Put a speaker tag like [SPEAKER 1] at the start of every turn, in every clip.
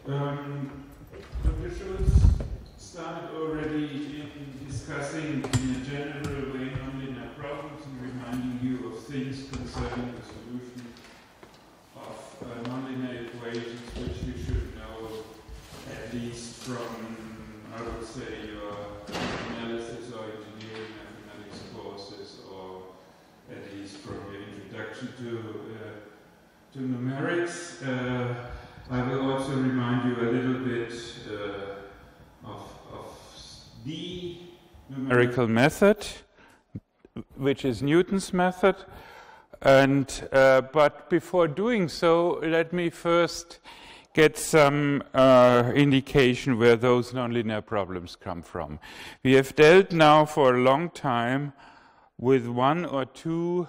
[SPEAKER 1] Dr. Schulz started already in discussing in a general way nonlinear problems and reminding you of things concerning the solution of nonlinear equations, which you should know at least from, I would say, your analysis or engineering mathematics courses, or at least from your introduction to numerics. I will also remind you a little bit of the numerical method, which is Newton's method. And but before doing so, let me first get some indication where those nonlinear problems come from. We have dealt now for a long time with 1 or 2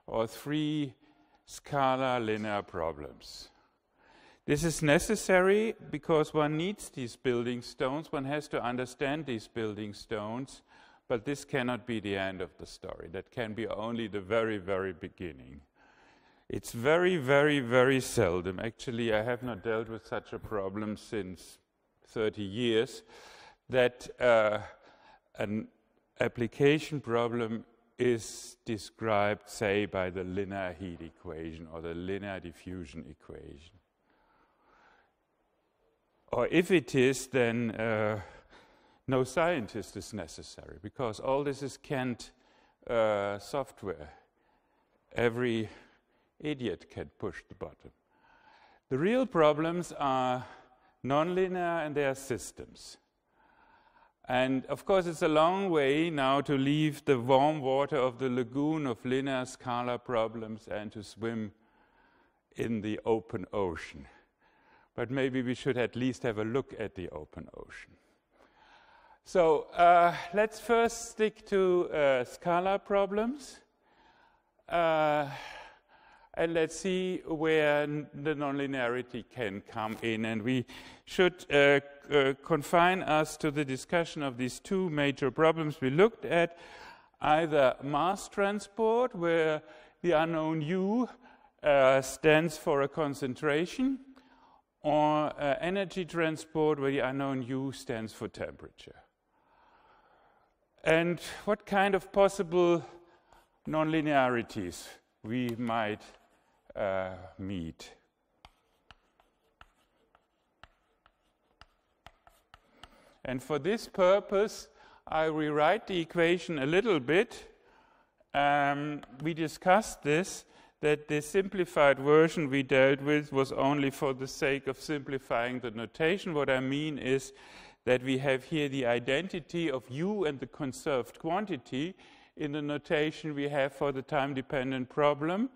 [SPEAKER 1] or 3 scalar linear problems. This is necessary because one needs these building stones. One has to understand these building stones, but this cannot be the end of the story. That can be only the very, very beginning. It's very, very, very seldom. Actually, I have not dealt with such a problem since 30 years, that an application problem is described, say, by the linear heat equation or the linear diffusion equation. Or if it is, then no scientist is necessary, because all this is canned software. Every idiot can push the button. The real problems are nonlinear, and they are systems. And of course, it's a long way now to leave the warm water of the lagoon of linear scalar problems and to swim in the open ocean. But maybe we should at least have a look at the open ocean. So let's first stick to scalar problems. And let's see where the nonlinearity can come in. And we should confine us to the discussion of these 2 major problems we looked at, either mass transport, where the unknown U stands for a concentration, or energy transport, where the unknown U stands for temperature. And what kind of possible nonlinearities we might meet. And for this purpose, I rewrite the equation a little bit. We discussed this, that the simplified version we dealt with was only for the sake of simplifying the notation. What I mean is that we have here the identity of U and the conserved quantity in the notation we have for the time-dependent problem,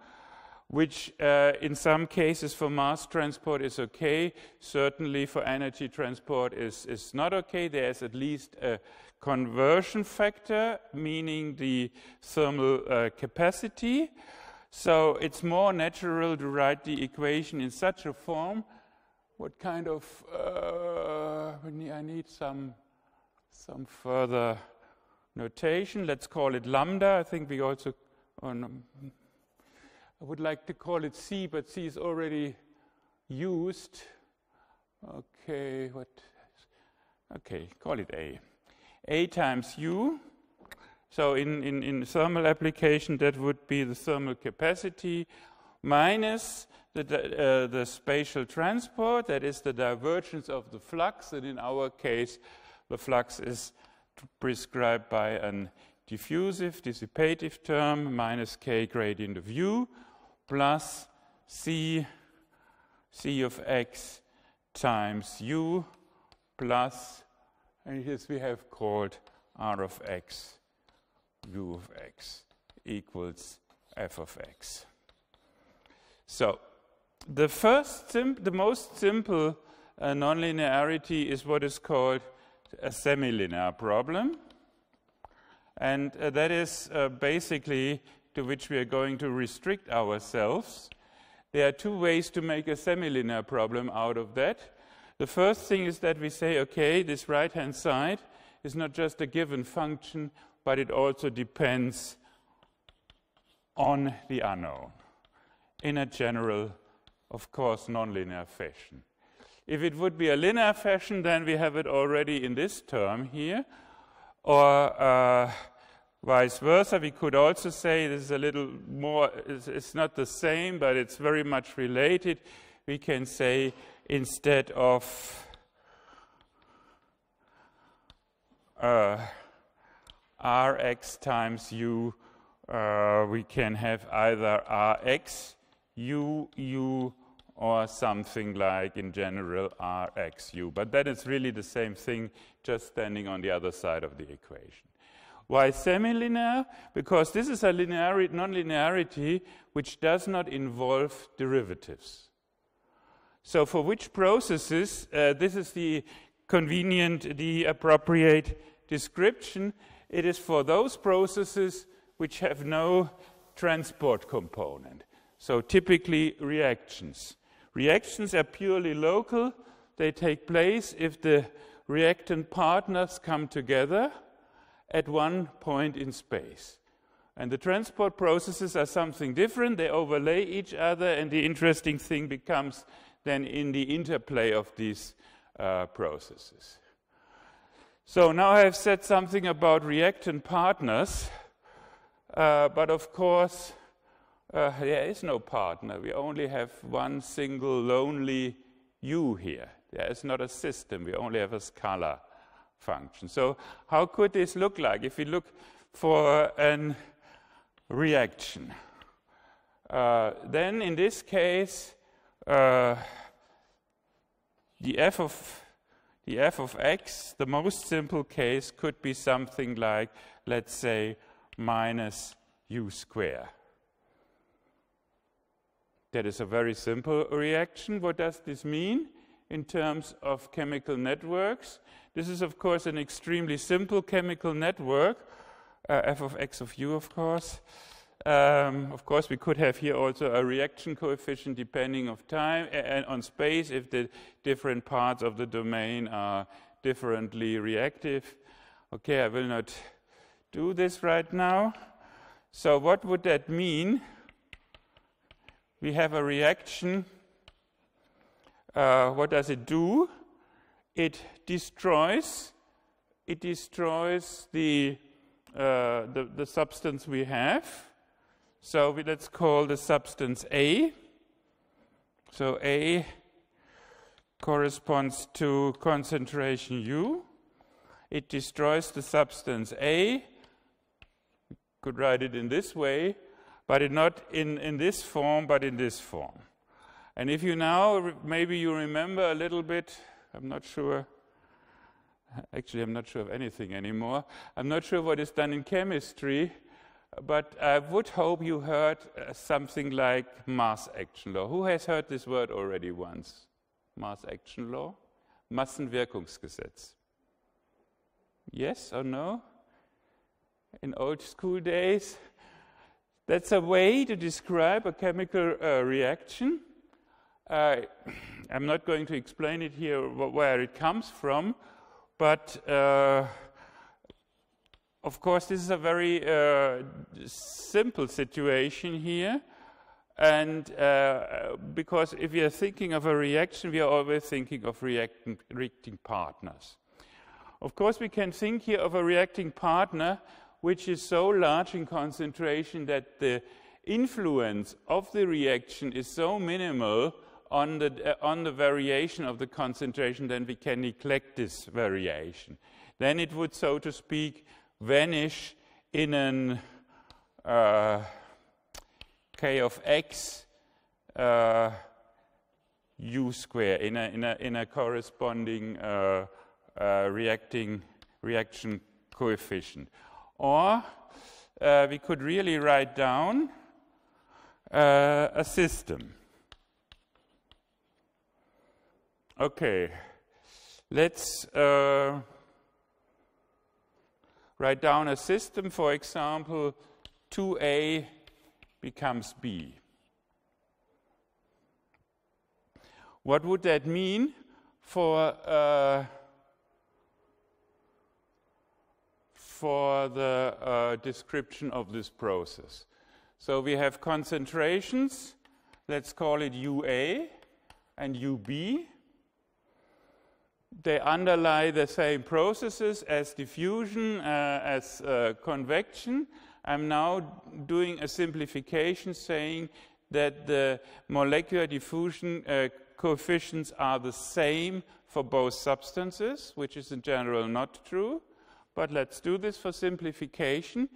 [SPEAKER 1] which in some cases for mass transport is okay. Certainly for energy transport is not okay. There's at least a conversion factor, meaning the thermal capacity. So it's more natural to write the equation in such a form. What kind of, I need some further notation. Let's call it lambda. I think we also, I would like to call it C, but C is already used. Okay, okay, call it A. A times U. So in thermal application, that would be the thermal capacity minus the spatial transport, that is the divergence of the flux, and in our case, the flux is prescribed by a diffusive, dissipative term, minus k gradient of U, plus C of x times U, plus, and this we have called R of x, U of x, equals f of x. So the most simple nonlinearity is what is called a semilinear problem, and that is basically to which we are going to restrict ourselves. There are 2 ways to make a semilinear problem out of that. The first thing is that we say, okay, this right-hand side is not just a given function, but it also depends on the unknown in a general, of course, nonlinear fashion. If it would be a linear fashion, then we have it already in this term here. Or vice versa, we could also say this is a little more, it's not the same, but it's very much related. We can say instead of Rx times U, we can have either Rx, U, or something like, in general, Rxu. But that is really the same thing, just standing on the other side of the equation. Why semilinear? Because this is a non-linearity which does not involve derivatives. So for which processes, this is the convenient, the appropriate description. It is for those processes which have no transport component. So typically reactions. Reactions are purely local. They take place if the reactant partners come together at one point in space. And the transport processes are something different. They overlay each other, and the interesting thing becomes then in the interplay of these processes. So now I have said something about reactant partners, but of course there is no partner. We only have one single lonely U here. There is not a system. We only have a scalar function. So how could this look like if we look for a reaction? Then in this case, the f of x, the most simple case, could be something like, let's say, minus u square. That is a very simple reaction. What does this mean in terms of chemical networks? This is, of course, an extremely simple chemical network, f of x of u, of course. Of course, we could have here also a reaction coefficient depending on time and on space if the different parts of the domain are differently reactive. Okay, I will not do this right now. So what would that mean? We have a reaction. What does it do? It destroys the substance we have. So let's call the substance A. So A corresponds to concentration U. It destroys the substance A. We could write it in this way, but not in this form, but in this form. And if you now, maybe you remember a little bit, I'm not sure. Actually, I'm not sure of anything anymore. I'm not sure what is done in chemistry, but I would hope you heard something like mass action law. Who has heard this word already once? Mass action law? Massenwirkungsgesetz. Yes or no? In old school days? That's a way to describe a chemical reaction. I'm not going to explain it here where it comes from, but of course this is a very simple situation here, and because if we are thinking of a reaction, we are always thinking of reacting partners. Of course we can think here of a reacting partner which is so large in concentration that the influence of the reaction is so minimal on the variation of the concentration, then we can neglect this variation. Then it would, so to speak, vanish in an k of x u square in a corresponding reaction coefficient. Or we could really write down a system. Okay, let's write down a system. For example, 2a becomes b. What would that mean for the description of this process? So we have concentrations. Let's call it UA and UB. they underlie the same processes as diffusion, as convection. I'm now doing a simplification saying that the molecular diffusion coefficients are the same for both substances, which is in general not true. But let's do this for simplification.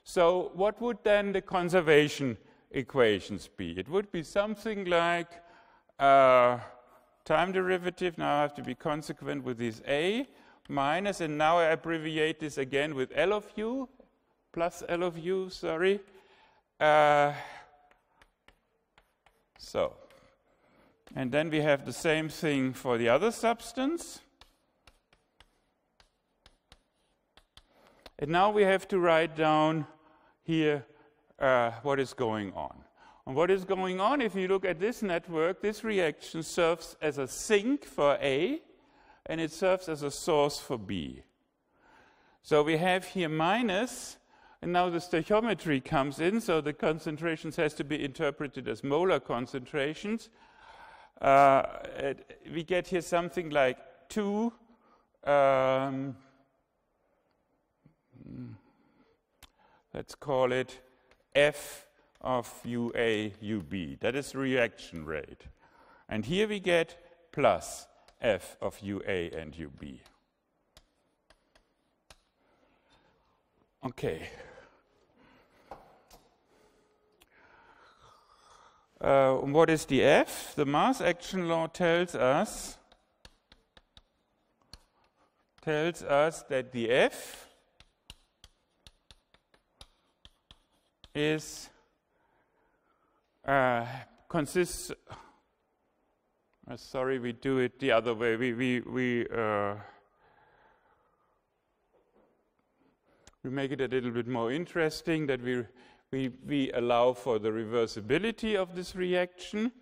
[SPEAKER 1] So what would then the conservation equations be? It would be something like time derivative, now I have to be consequent with this A, minus, and now I abbreviate this again with L of U, plus L of U, sorry. So, and then we have the same thing for the other substance. And now we have to write down here what is going on. And what is going on, if you look at this network, this reaction serves as a sink for A, and it serves as a source for B. So we have here minus, and now the stoichiometry comes in, so the concentrations has to be interpreted as molar concentrations. We get here something like 2, let's call it F of UA, UB. That is reaction rate. And here we get plus F of UA and UB. Okay. What is the F? The mass action law tells us that the F is consists. Sorry, we do it the other way. We make it a little bit more interesting, that we allow for the reversibility of this reaction.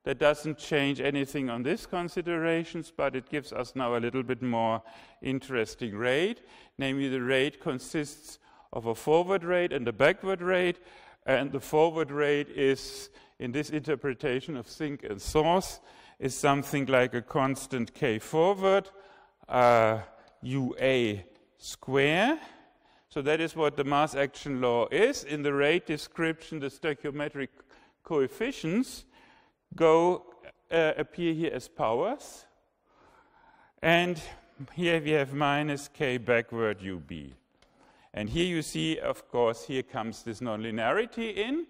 [SPEAKER 1] That doesn't change anything on these considerations, but it gives us now a little bit more interesting rate. Namely, the rate consists of a forward rate and a backward rate, and the forward rate is, in this interpretation of sink and source, is something like a constant k forward, UA square. So that is what the mass action law is. In the rate description, the stoichiometric coefficients appear here as powers. And here we have minus k backward UB. And here you see, of course, here comes this nonlinearity in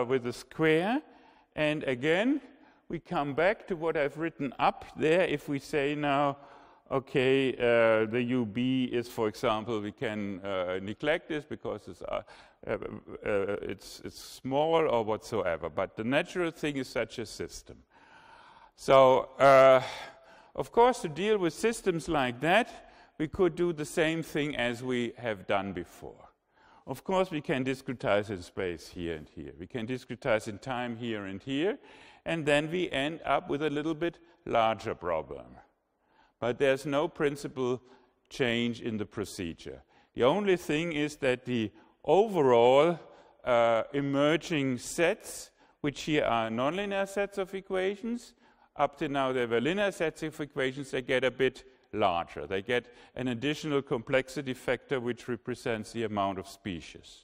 [SPEAKER 1] with the square. And again, we come back to what I've written up there. If we say now, okay, the UB is, for example, we can neglect this because it's small or whatsoever. But the natural thing is such a system. So, of course, to deal with systems like that, we could do the same thing as we have done before. Of course, we can discretize in space here and here. We can discretize in time here and here. And then we end up with a little bit larger problem. But there's no principal change in the procedure. The only thing is that the overall emerging sets, which here are nonlinear sets of equations, up to now they were linear sets of equations, they get a bit larger. They get an additional complexity factor which represents the amount of species.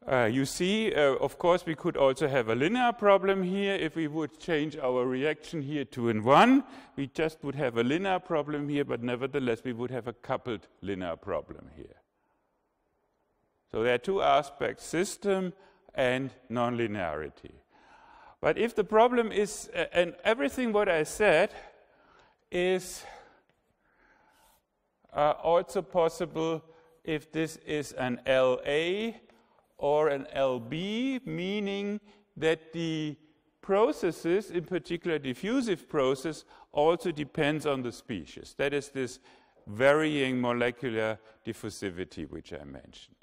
[SPEAKER 1] You see, of course, we could also have a linear problem here. If we would change our reaction here 2 and 1, we just would have a linear problem here, but nevertheless, we would have a coupled linear problem here. So there are two aspects, system and nonlinearity. But if the problem is, and everything what I said is also possible if this is an LA or an LB, meaning that the processes, in particular diffusive process, also depends on the species. That is this varying molecular diffusivity which I mentioned.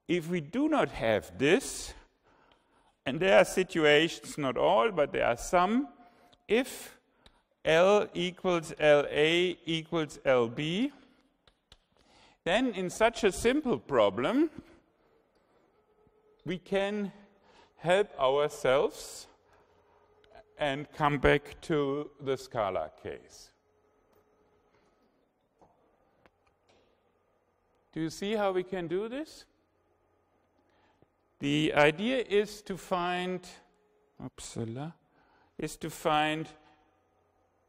[SPEAKER 1] If we do not have this, and there are situations, not all, but there are some, if L equals LA equals LB, then in such a simple problem, we can help ourselves and come back to the scalar case. Do you see how we can do this? The idea is to find,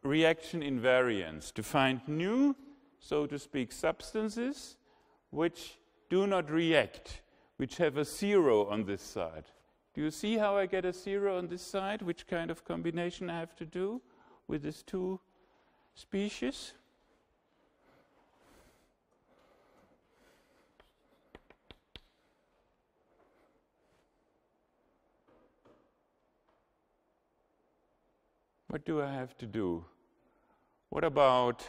[SPEAKER 1] reaction invariance, to find new, so to speak, substances which do not react, which have a zero on this side. Do you see how I get a zero on this side? Which kind of combination I have to do with these two species? What do I have to do? What about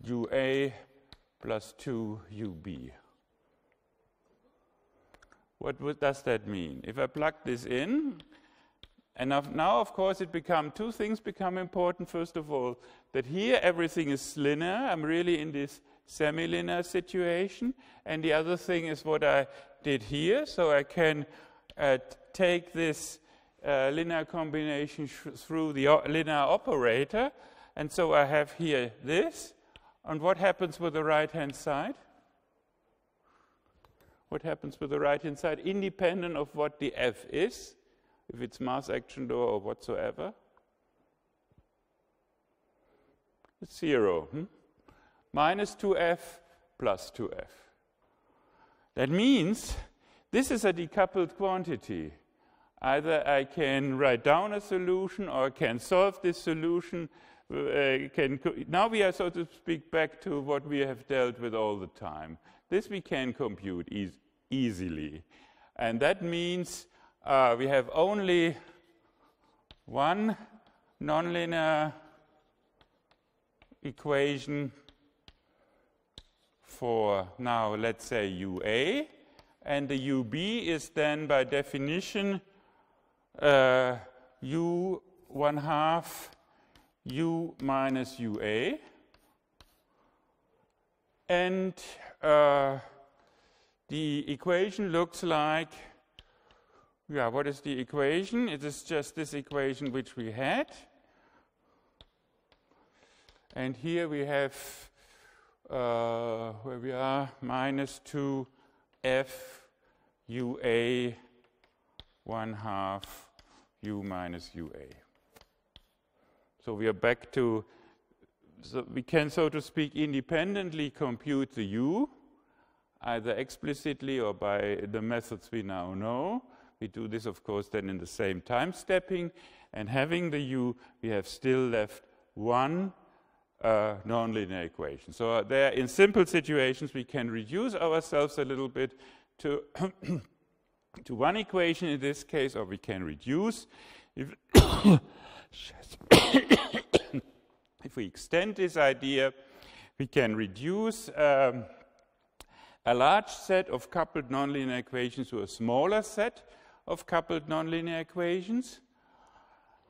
[SPEAKER 1] UA plus 2UB? What does that mean? If I plug this in, and now of course two things become important. First of all, that here everything is linear. I'm really in this semi-linear situation. And the other thing is what I did here. So I can take this linear combination through the linear operator. And so I have here this. And what happens with the right-hand side? What happens with the right-hand side, independent of what the F is, if it's mass action door or whatsoever? It's 0. Minus 2F plus 2F. That means this is a decoupled quantity. Either I can write down a solution or I can solve this solution. Now we are, so to speak, back to what we have dealt with all the time. This we can compute easily. And that means we have only one nonlinear equation for now, let's say, UA. And the UB is then, by definition, U 1/2 U minus UA. And the equation looks like, what is the equation? It is just this equation which we had. And here we have, where we are, minus 2F UA 1/2 U minus UA. So we are back to, so we can, so to speak, independently compute the U, either explicitly or by the methods we now know. We do this, of course, then in the same time stepping. And having the U, we have still left one nonlinear equation. So there, in simple situations, we can reduce ourselves a little bit to, to one equation in this case, or we can reduce. If we extend this idea, we can reduce a large set of coupled nonlinear equations to a smaller set of coupled nonlinear equations.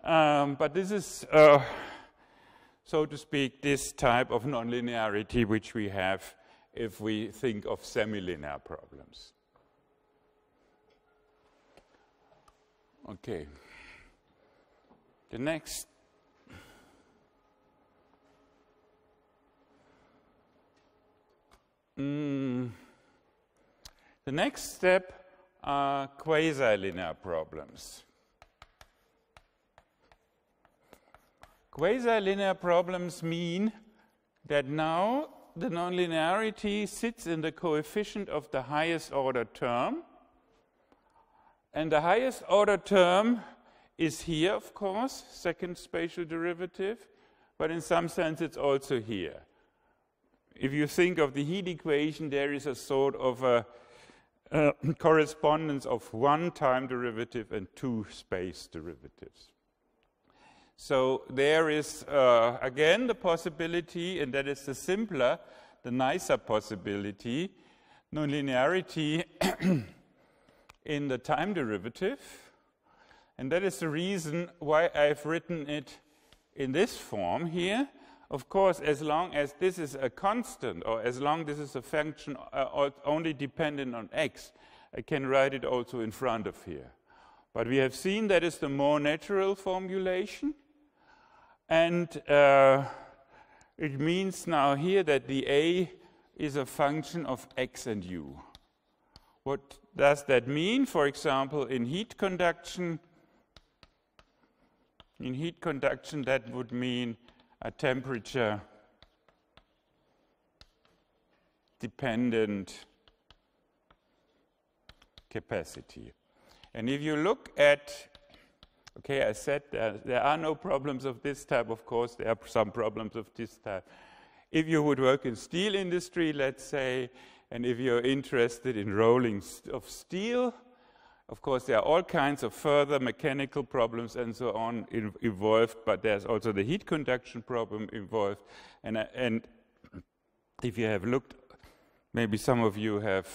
[SPEAKER 1] But this is, so to speak, this type of nonlinearity which we have if we think of semi-linear problems. Okay. The next step are quasi-linear problems. Quasi-linear problems mean that now the nonlinearity sits in the coefficient of the highest order term. And the highest order term is here, of course, second spatial derivative, but in some sense it's also here. If you think of the heat equation, there is a sort of a correspondence of one time derivative and two space derivatives. So there is, again, the possibility, and that is the simpler, the nicer possibility, nonlinearity in the time derivative. And that is the reason why I've written it in this form here. Of course, as long as this is a constant, or as long as this is a function only dependent on x, I can write it also in front of here. But we have seen that is the more natural formulation. And it means now here that the A is a function of x and u. What does that mean? For example, in heat conduction, that would mean a temperature dependent capacity. And if you look at, okay, I said there are no problems of this type, of course, there are some problems of this type. If you would work in steel industry, let's say, and if you're interested in rolling of steel, of course, there are all kinds of further mechanical problems and so on involved, but there's also the heat conduction problem involved. And if you have looked, maybe some of you have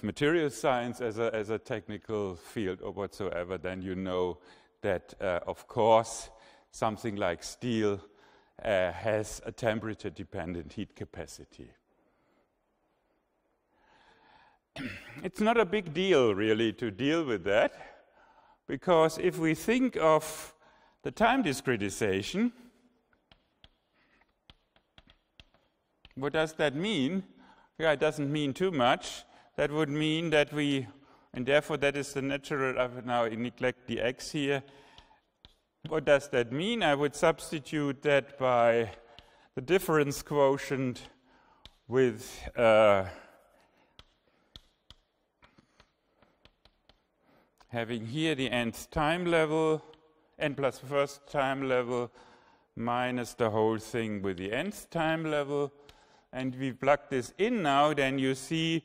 [SPEAKER 1] material science as a technical field or whatsoever, then you know that, of course, something like steel has a temperature-dependent heat capacity. It's not a big deal, really, to deal with that, because if we think of the time discretization, what does that mean? Yeah, it doesn't mean too much. That would mean that we, and therefore that is the natural, I would now neglect the x here. What does that mean? I would substitute that by the difference quotient with having here the nth time level, n plus first time level, minus the whole thing with the nth time level. And we plug this in now, then you see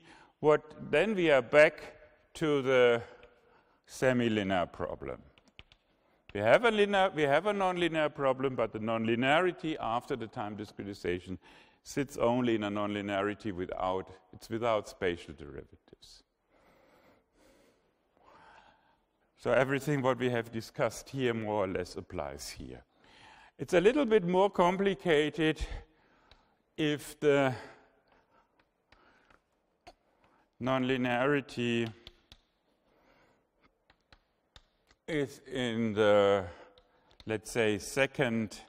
[SPEAKER 1] then we are back to the semi-linear problem. We have a non-linear problem, but the non-linearity after the time discretization sits only in a non-linearity without spatial derivatives. So everything what we have discussed here more or less applies here. It's a little bit more complicated if the non-linearity is in the, let's say, second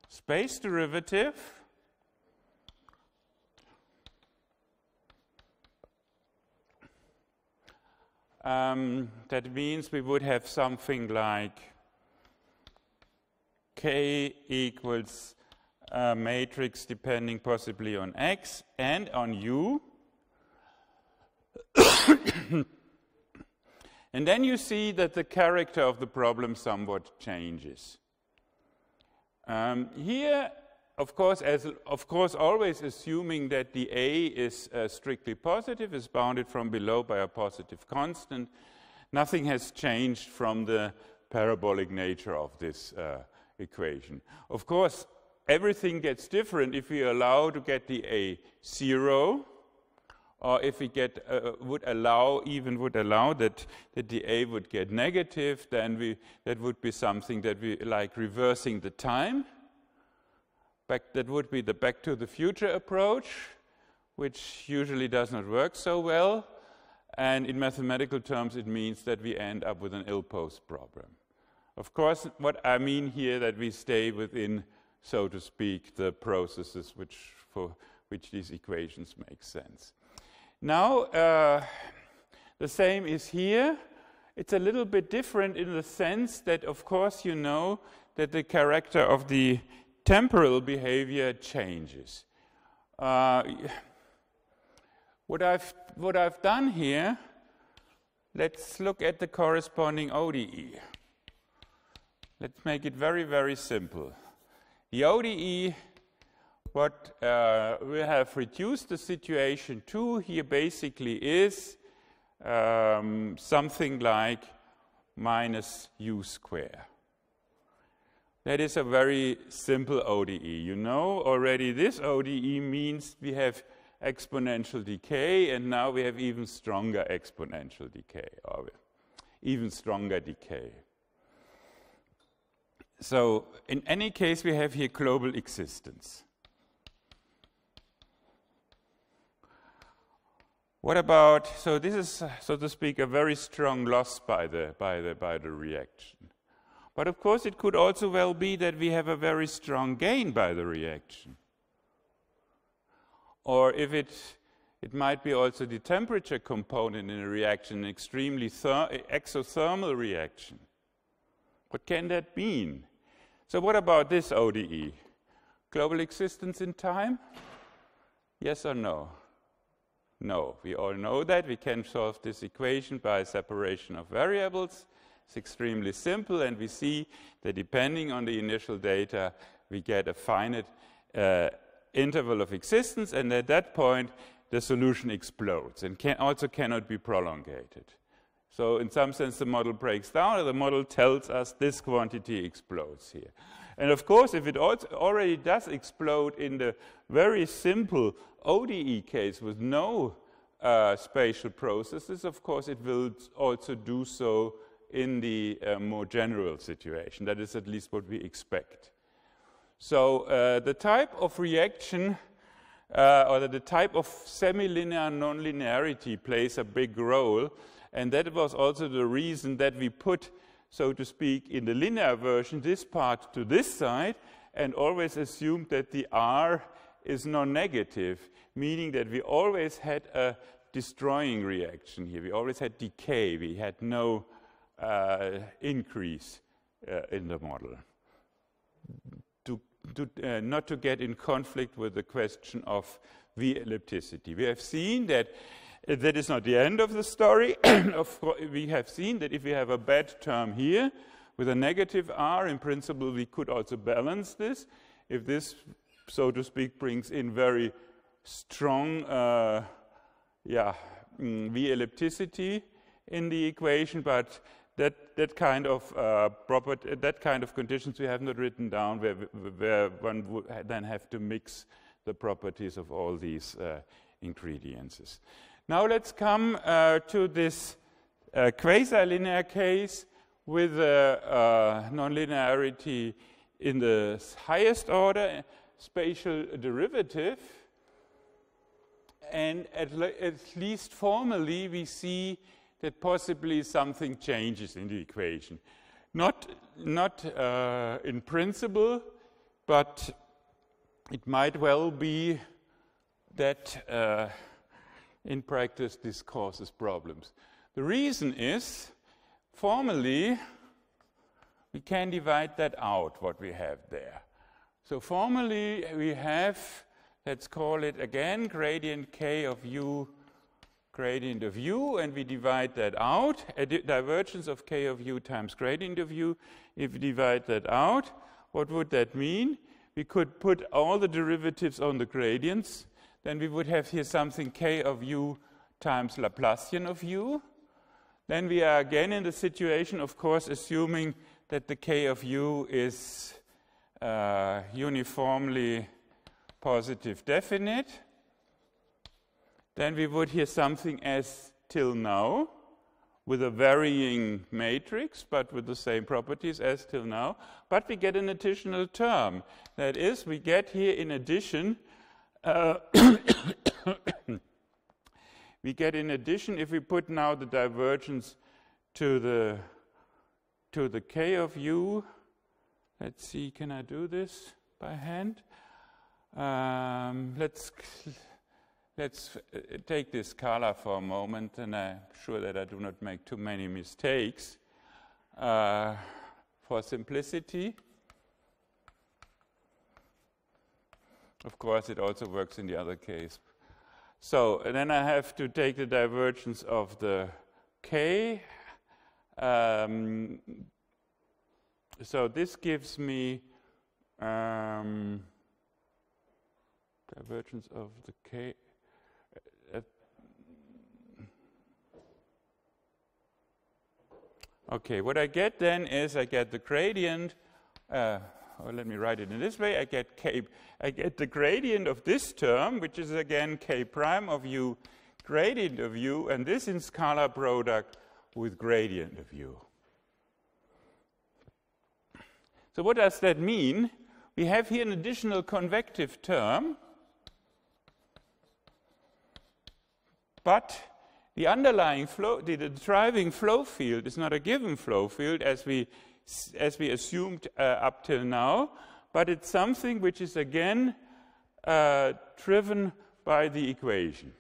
[SPEAKER 1] space derivative. That means we would have something like K equals a matrix depending possibly on X and on U. And then you see that the character of the problem somewhat changes. Here, of course, always assuming that the A is strictly positive, is bounded from below by a positive constant. Nothing has changed from the parabolic nature of this equation. Of course, everything gets different if we allow to get the A 0, or if we would allow that the A would get negative, then that would be something that we like reversing the time. That would be the back to the future approach, which usually does not work so well. And in mathematical terms, it means that we end up with an ill-posed problem. Of course, what I mean here that we stay within, so to speak, the processes for which these equations make sense. Now, the same is here. It's a little bit different in the sense that, of course, you know that the character of the temporal behavior changes. What I've done here, let's look at the corresponding ODE. Let's make it very, very simple. The ODE, what we have reduced the situation to here basically is something like minus u square. That is a very simple ODE. You know already this ODE means we have exponential decay, and now we have even stronger exponential decay, or even stronger decay. So in any case, we have here global existence. What about, so this is, so to speak, a very strong loss by the reaction. But of course it could also well be that we have a very strong gain by the reaction. Or if it might be also the temperature component in a reaction, an extremely exothermal reaction. What can that mean? So what about this ODE? Global existence in time? Yes or no? No. We all know that. We can solve this equation by separation of variables. It's extremely simple, and we see that depending on the initial data, we get a finite interval of existence, and at that point, the solution explodes and also cannot be prolongated. So in some sense, the model breaks down, and the model tells us this quantity explodes here. And of course, if it already does explode in the very simple ODE case with no spatial processes, of course, it will also do so in the more general situation. That is at least what we expect. So the type of reaction or the type of semi-linear non-linearity plays a big role, and that was also the reason that we put, so to speak, in the linear version this part to this side and always assumed that the R is non-negative, meaning that we always had a destroying reaction here. We always had decay. We had no increase in the model. Not to get in conflict with the question of V ellipticity. We have seen that that is not the end of the story. Of course, we have seen that if we have a bad term here with a negative R, in principle, we could also balance this. If this, so to speak, brings in very strong V ellipticity in the equation, but that kind of conditions we have not written down, where one would then have to mix the properties of all these ingredients. Now let's come to this quasi-linear case with non-linearity in the highest order, spatial derivative. And at least formally, we see that possibly something changes in the equation. Not in principle, but it might well be that in practice this causes problems. The reason is, formally, we can divide that out, what we have there. So formally, we have, let's call it again, gradient k of u, gradient of u, and we divide that out. A divergence of k of u times gradient of u. If we divide that out, what would that mean? We could put all the derivatives on the gradients. Then we would have here something k of u times Laplacian of u. Then we are again in the situation, of course, assuming that the k of u is uniformly positive definite. Then we would hear something as till now with a varying matrix, but with the same properties as till now. But we get an additional term. That is, we get here in addition, we get in addition, if we put now the divergence to the k of u, let's see, can I do this by hand? Let's take this scalar for a moment, and I'm sure that I do not make too many mistakes. For simplicity, of course, it also works in the other case. So and then I have to take the divergence of the k. So this gives me divergence of the k. Okay, what I get then is I get the gradient, or let me write it in this way, I get the gradient of this term, which is again k prime of u, gradient of u, and this in scalar product with gradient of u. So what does that mean? We have here an additional convective term, but the underlying flow, the driving flow field is not a given flow field as we assumed up till now, but it's something which is again driven by the equation.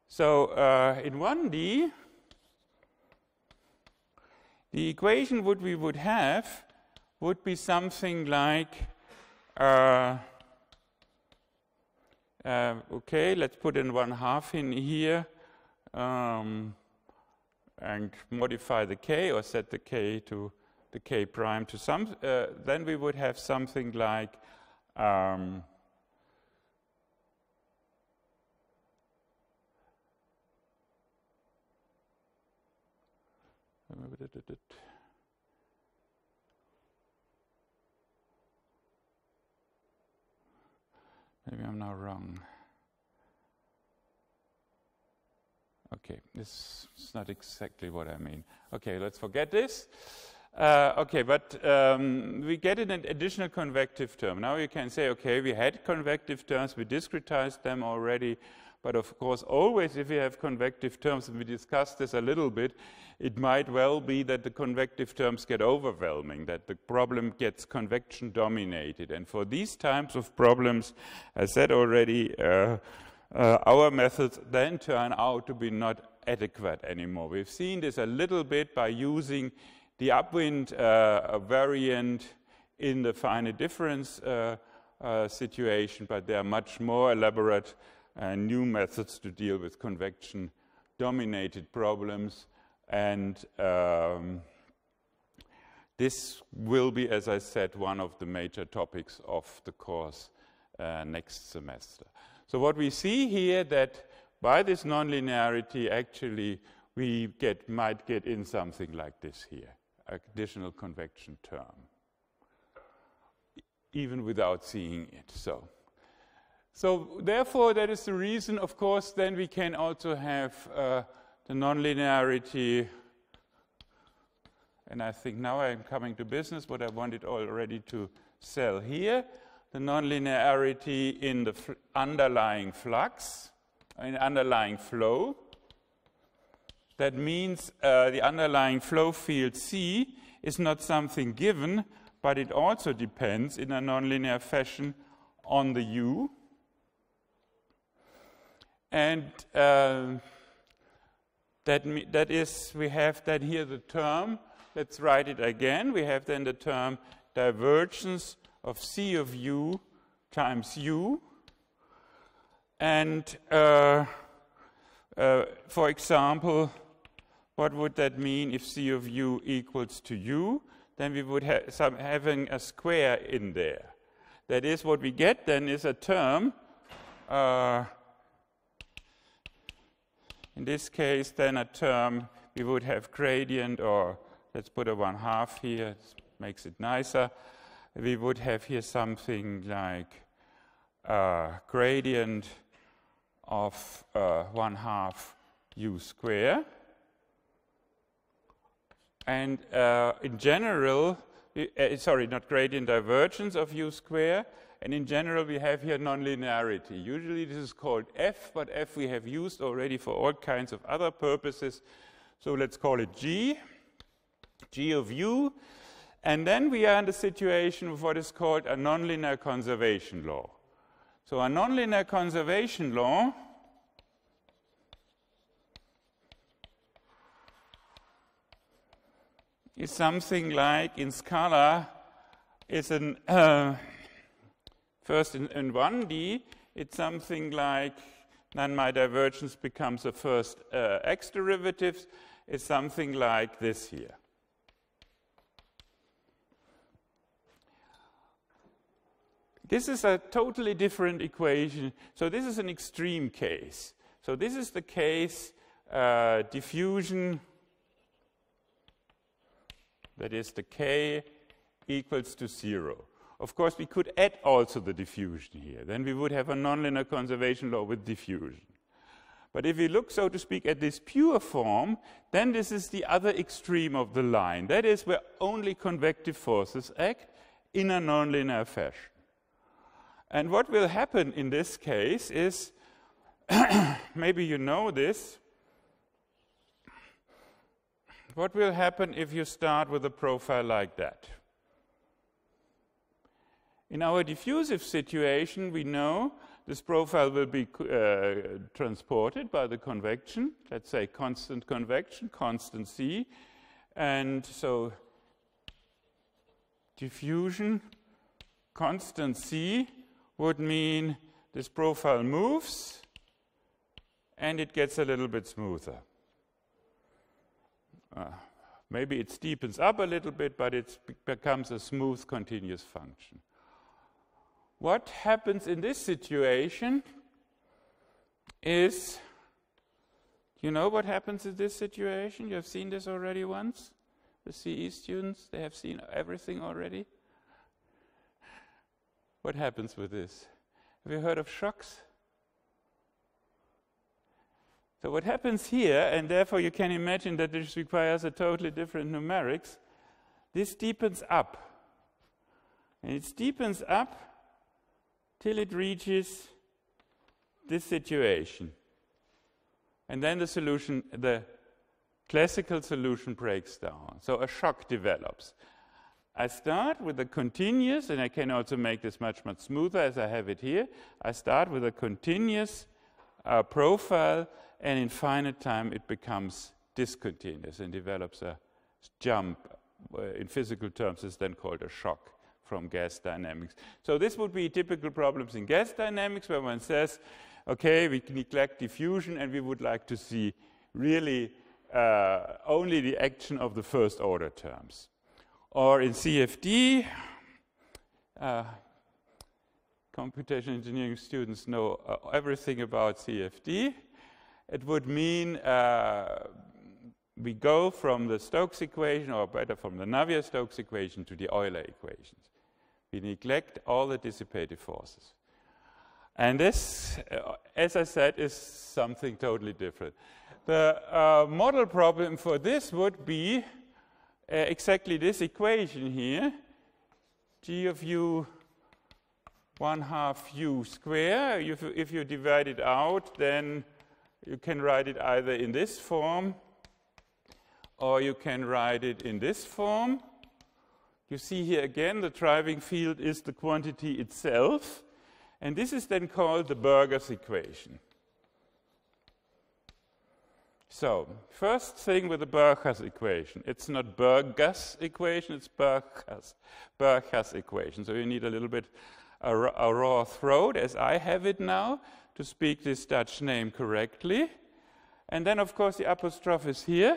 [SPEAKER 1] So in 1D, the equation we would have would be something like, okay, let's put in 1/2 in here and modify the k, or set the k to the k prime to some, then we would have something like maybe I'm now wrong. Okay, this is not exactly what I mean. Okay, let's forget this. Okay, but we get an additional convective term. Now you can say, okay, we had convective terms, we discretized them already, but of course always if we have convective terms, and we discussed this a little bit, it might well be that the convective terms get overwhelming, that the problem gets convection dominated. And for these types of problems, I said already, our methods then turn out to be not adequate anymore. We've seen this a little bit by using the upwind variant in the finite difference situation, but there are much more elaborate new methods to deal with convection dominated problems, and this will be, as I said, one of the major topics of the course next semester. So what we see here, that by this nonlinearity actually we might get in something like this here, additional convection term, even without seeing it. So therefore, that is the reason, of course, then we can also have the nonlinearity, and I think now I'm coming to business, what I wanted already to sell here, the nonlinearity in the underlying flux, in underlying flow. That means the underlying flow field C is not something given, but it also depends in a nonlinear fashion on the U. And that is, we have that here the term, let's write it again, we have then the term divergence of C of U times U. And for example, what would that mean if C of U equals to U? Then we would have having a square in there. That is, what we get then is a term, in this case then a term, we would have gradient, or let's put a 1/2 here, it makes it nicer. We would have here something like gradient of 1/2 U square. And in general, sorry, not gradient, divergence of U square. And in general, we have here nonlinearity. Usually this is called F, but F we have used already for all kinds of other purposes. So let's call it G, G of U. And then we are in the situation of what is called a nonlinear conservation law. So a nonlinear conservation law is something like, in Scala, is an first in 1D, it's something like, then my divergence becomes the first x derivatives. It's something like this here. This is a totally different equation. So this is an extreme case. So this is the case diffusion, that is the k equals to 0. Of course, we could add also the diffusion here. Then we would have a nonlinear conservation law with diffusion. But if we look, so to speak, at this pure form, then this is the other extreme of the line. That is where only convective forces act in a nonlinear fashion. And what will happen in this case is, maybe you know this, what will happen if you start with a profile like that? In our diffusive situation, we know this profile will be transported by the convection, let's say constant convection, constant C. And so diffusion, constant C would mean this profile moves and it gets a little bit smoother. Maybe it steepens up a little bit, but it becomes a smooth continuous function. What happens in this situation is, you know what happens in this situation? You have seen this already once? The CE students, they have seen everything already? What happens with this? Have you heard of shocks? So what happens here, and therefore you can imagine that this requires a totally different numerics, this deepens up. And it deepens up till it reaches this situation. And then the solution, the classical solution breaks down. So a shock develops. I start with a continuous, and I can also make this much, much smoother as I have it here. I start with a continuous profile, and in finite time it becomes discontinuous and develops a jump. In physical terms, is then called a shock from gas dynamics. So this would be typical problems in gas dynamics where one says, okay, we neglect diffusion and we would like to see really only the action of the first order terms. Or in CFD, computational engineering students know everything about CFD. It would mean we go from the Stokes equation, or better from the Navier-Stokes equation, to the Euler equations. We neglect all the dissipative forces. And this, as I said, is something totally different. The model problem for this would be exactly this equation here, G of u 1/2 u square. If you divide it out, then you can write it either in this form, or you can write it in this form. You see here again, the driving field is the quantity itself, and this is then called the Burger's equation. So, first thing with the Burger's equation, it's not Burger's equation, it's Burger's equation. So you need a little bit a raw throat, as I have it now, to speak this Dutch name correctly. And then, of course, the apostrophe is here,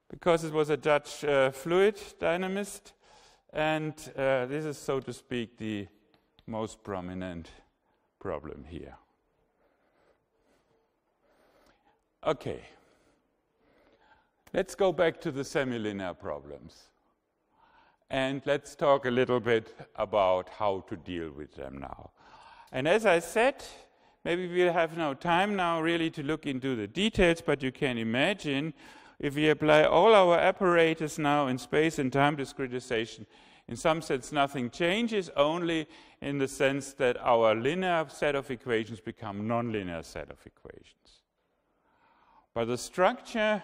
[SPEAKER 1] because it was a Dutch fluid dynamist, and this is, so to speak, the most prominent problem here. Okay, let's go back to the semilinear problems, and let's talk a little bit about how to deal with them now. And as I said, maybe we'll have no time now really to look into the details, but you can imagine if we apply all our apparatus now in space and time discretization, in some sense nothing changes, only in the sense that our linear set of equations become non-linear set of equations. But the structure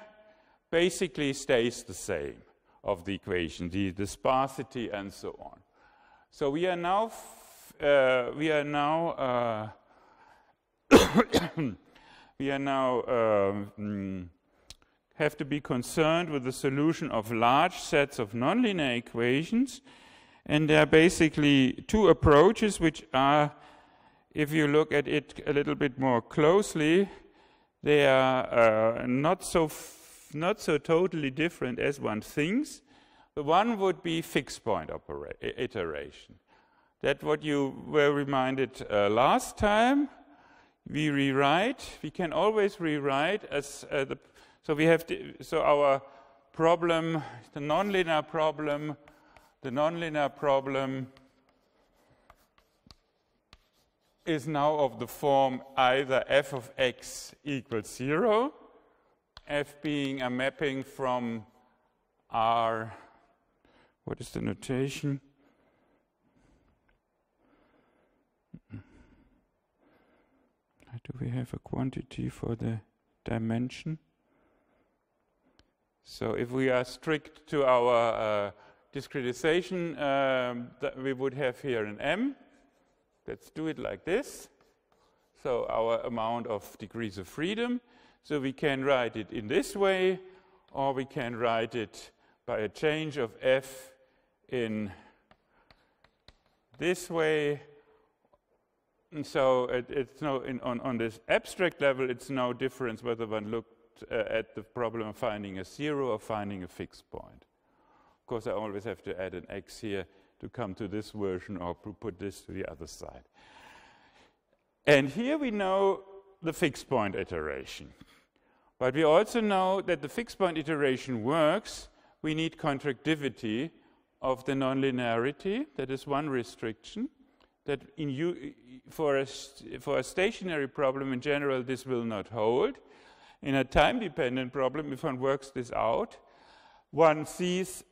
[SPEAKER 1] basically stays the same of the equation, the sparsity and so on. So we are now have to be concerned with the solution of large sets of nonlinear equations, and there are basically two approaches which are, if you look at it a little bit more closely, they are not so totally different as one thinks. The one would be fixed point iteration. That's what you were reminded last time. We can always rewrite as so our problem, the nonlinear problem is now of the form either f of x equals 0, f being a mapping from R, what is the notation? Do we have a quantity for the dimension? So if we are strict to our discretization, that we would have here an m. Let's do it like this. So our amount of degrees of freedom. So we can write it in this way, or we can write it by a change of f in this way. And so it's no, on this abstract level, it's no difference whether one looked at the problem of finding a zero or finding a fixed point. Of course, I always have to add an x here to come to this version, or put this to the other side. And here we know the fixed point iteration. But we also know that the fixed point iteration works. We need contractivity of the nonlinearity. That is one restriction. That for a stationary problem in general, this will not hold. In a time-dependent problem, if one works this out, one sees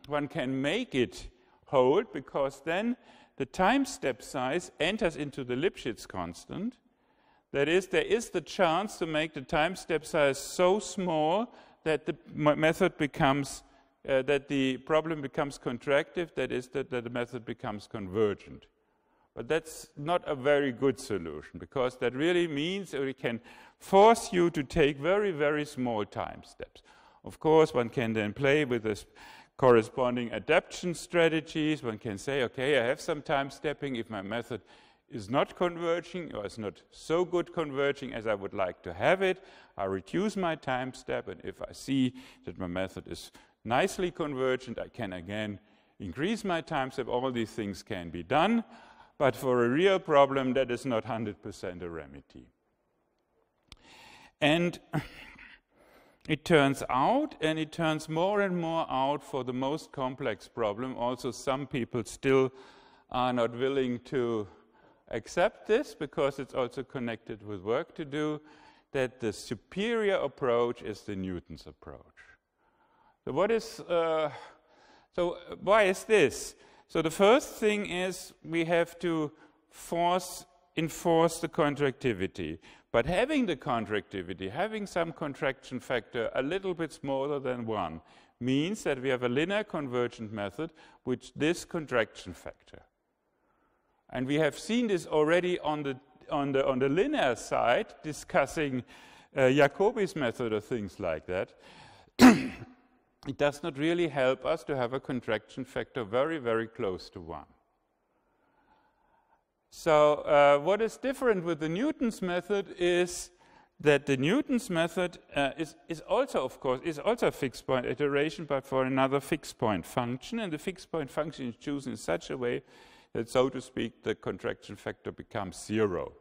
[SPEAKER 1] one can make it hold, because then the time step size enters into the Lipschitz constant. That is, there is the chance to make the time step size so small that the method becomes, that the problem becomes contractive, that is, that the method becomes convergent. But that's not a very good solution, because that really means that we can force you to take very, very small time steps. Of course, one can then play with this corresponding adaptation strategies. One can say, okay, I have some time stepping. If my method is not converging, or is not so good converging as I would like to have it, I reduce my time step. And if I see that my method is nicely convergent, I can again increase my time step. All these things can be done. But for a real problem, that is not 100% a remedy. And it turns out, and it turns more and more out for the most complex problem. Also, some people still are not willing to accept this, because it's also connected with work to do, that the superior approach is the Newton's approach. So what is, so why is this? So the first thing is we have to enforce the contractivity. But having the contractivity, having some contraction factor a little bit smaller than 1, means that we have a linear convergent method with this contraction factor. And we have seen this already on the linear side, discussing Jacobi's method or things like that. It does not really help us to have a contraction factor very, very close to 1. So what is different with the Newton's method is that the Newton's method is also, of course, is also a fixed point iteration, but for another fixed point function. And the fixed point function is chosen in such a way that, so to speak, the contraction factor becomes 0.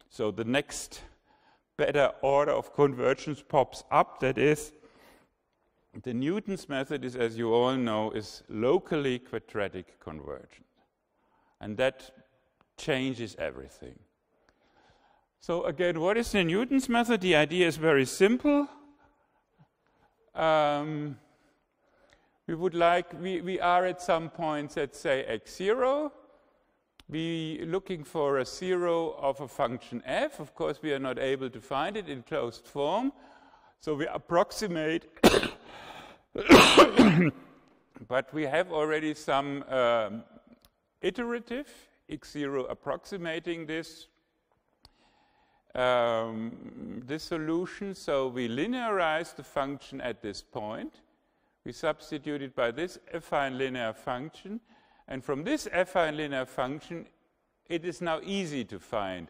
[SPEAKER 1] So the next better order of convergence pops up. That is, the Newton's method is, as you all know, is locally quadratic convergent. And that changes everything. So again, what is the Newton's method? The idea is very simple. We are at some points, let's say x0. We looking for a 0 of a function f. Of course, we are not able to find it in closed form. So we approximate, but we have already some iterative x0 approximating this solution. So we linearize the function at this point. We substitute it by this affine linear function. And from this affine linear function, it is now easy to find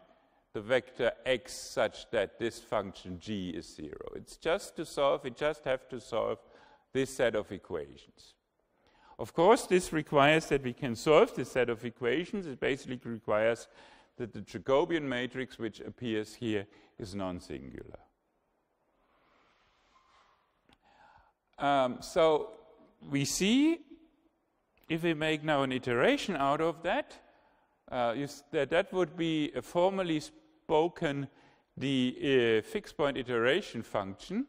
[SPEAKER 1] the vector x such that this function g is 0. It's just to solve, we just have to solve this set of equations. Of course, this requires that we can solve this set of equations. It basically requires that the Jacobian matrix, which appears here, is non-singular. So we see, if we make now an iteration out of that, that would be formally spoken the fixed point iteration function.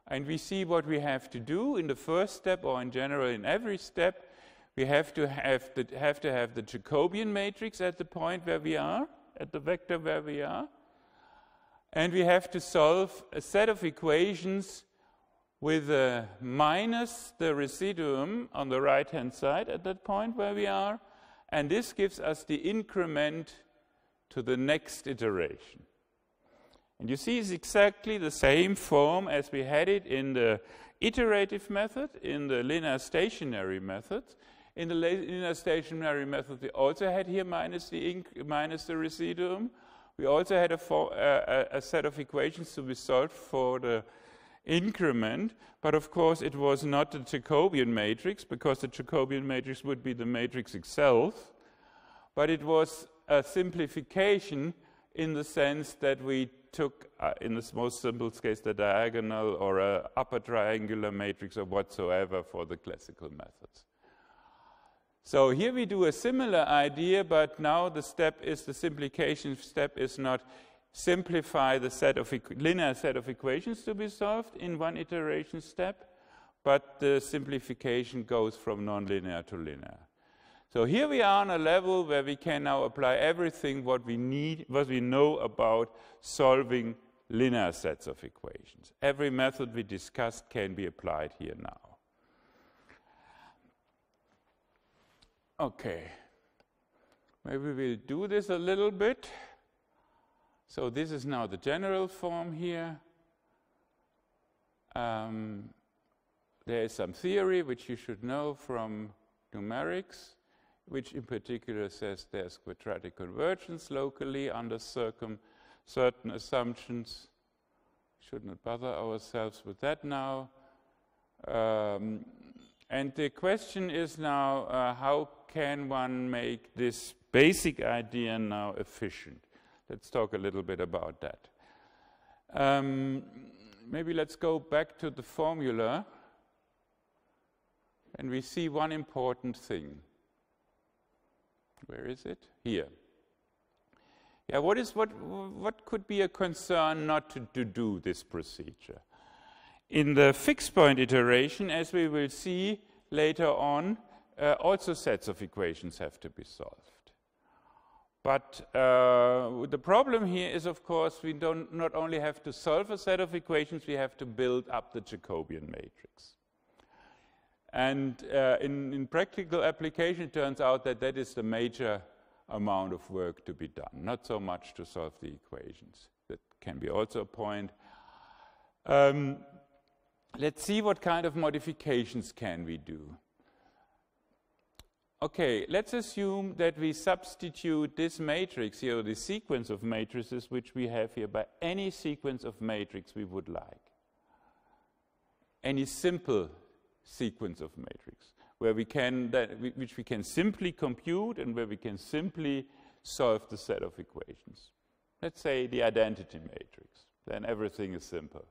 [SPEAKER 1] And we see what we have to do in the first step, or in general in every step. We have to have the Jacobian matrix at the point where we are, at the vector where we are. And we have to solve a set of equations with a minus the residuum on the right-hand side at that point where we are. And this gives us the increment to the next iteration. And you see it's exactly the same form as we had it in the iterative method, in the linear stationary method. In the linear stationary method, we also had here minus the residuum. We also had a set of equations to be solved for the increment, but of course it was not the Jacobian matrix, because the Jacobian matrix would be the matrix itself, but it was a simplification in the sense that we took, in the most simple case, the diagonal or an upper triangular matrix or whatsoever for the classical methods. So here we do a similar idea, but now the simplification step is not simplify the linear set of equations to be solved in one iteration step, but the simplification goes from nonlinear to linear. So here we are on a level where we can now apply everything what we know about solving linear sets of equations. Every method we discussed can be applied here now. Okay, maybe we'll do this a little bit. So this is now the general form here. There is some theory which you should know from numerics, which in particular says there's quadratic convergence locally under certain assumptions. Should not bother ourselves with that now. And the question is now, how can one make this basic idea now efficient? Let's talk a little bit about that. Maybe let's go back to the formula, and we see one important thing. Where is it? Here. Yeah, what could be a concern not to do this procedure? In the fixed point iteration, as we will see later on, also sets of equations have to be solved. But the problem here is, of course, we not only have to solve a set of equations, we have to build up the Jacobian matrix. And in practical application, it turns out that that is the major amount of work to be done, not so much to solve the equations. That can be also a point. Let's see what kind of modifications can we do. Okay, let's assume that we substitute this matrix here, or the sequence of matrices which we have here, by any sequence of matrix we would like. Any simple sequence of matrix where which we can simply compute and where we can simply solve the set of equations. Let's say the identity matrix. Then everything is simple.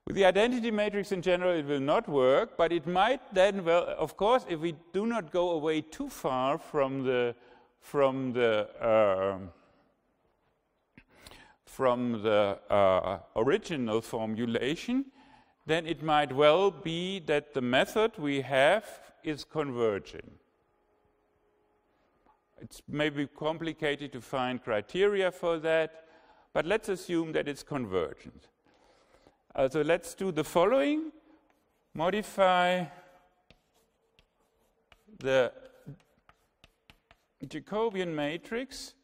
[SPEAKER 1] With the identity matrix in general, it will not work, but it might then, well, of course, if we do not go away too far from the original formulation, then it might well be that the method we have is converging. It's maybe complicated to find criteria for that, but let's assume that it's convergent. So let's do the following. Modify the Jacobian matrix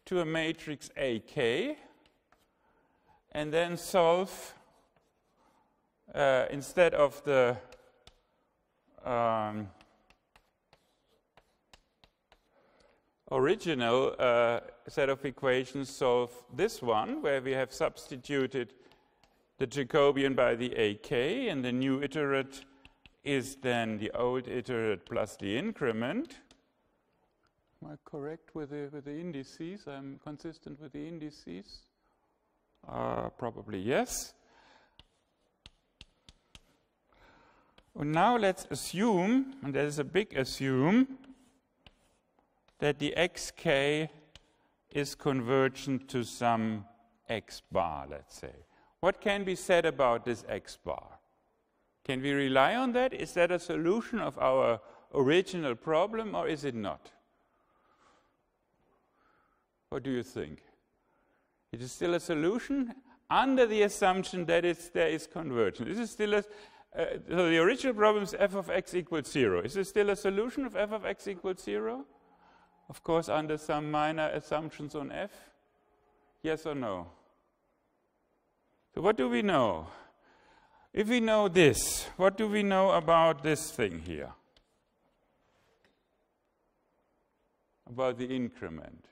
[SPEAKER 1] to a matrix AK, and then solve, instead of the original set of equations, solve this one, where we have substituted the Jacobian by the AK, and the new iterate is then the old iterate plus the increment. Am I correct with the indices? I'm consistent with the indices? Probably yes. And now let's assume, and there is a big assume, that the xk is convergent to some x bar, let's say. What can be said about this x bar? Can we rely on that? Is that a solution of our original problem, or is it not? What do you think? It is still a solution under the assumption that there is convergence. This is still a, so the original problem is f of x equals 0. Is this still a solution of f of x equals 0? Of course, under some minor assumptions on f. Yes or no? So what do we know? If we know this, what do we know about this thing here? About the increment.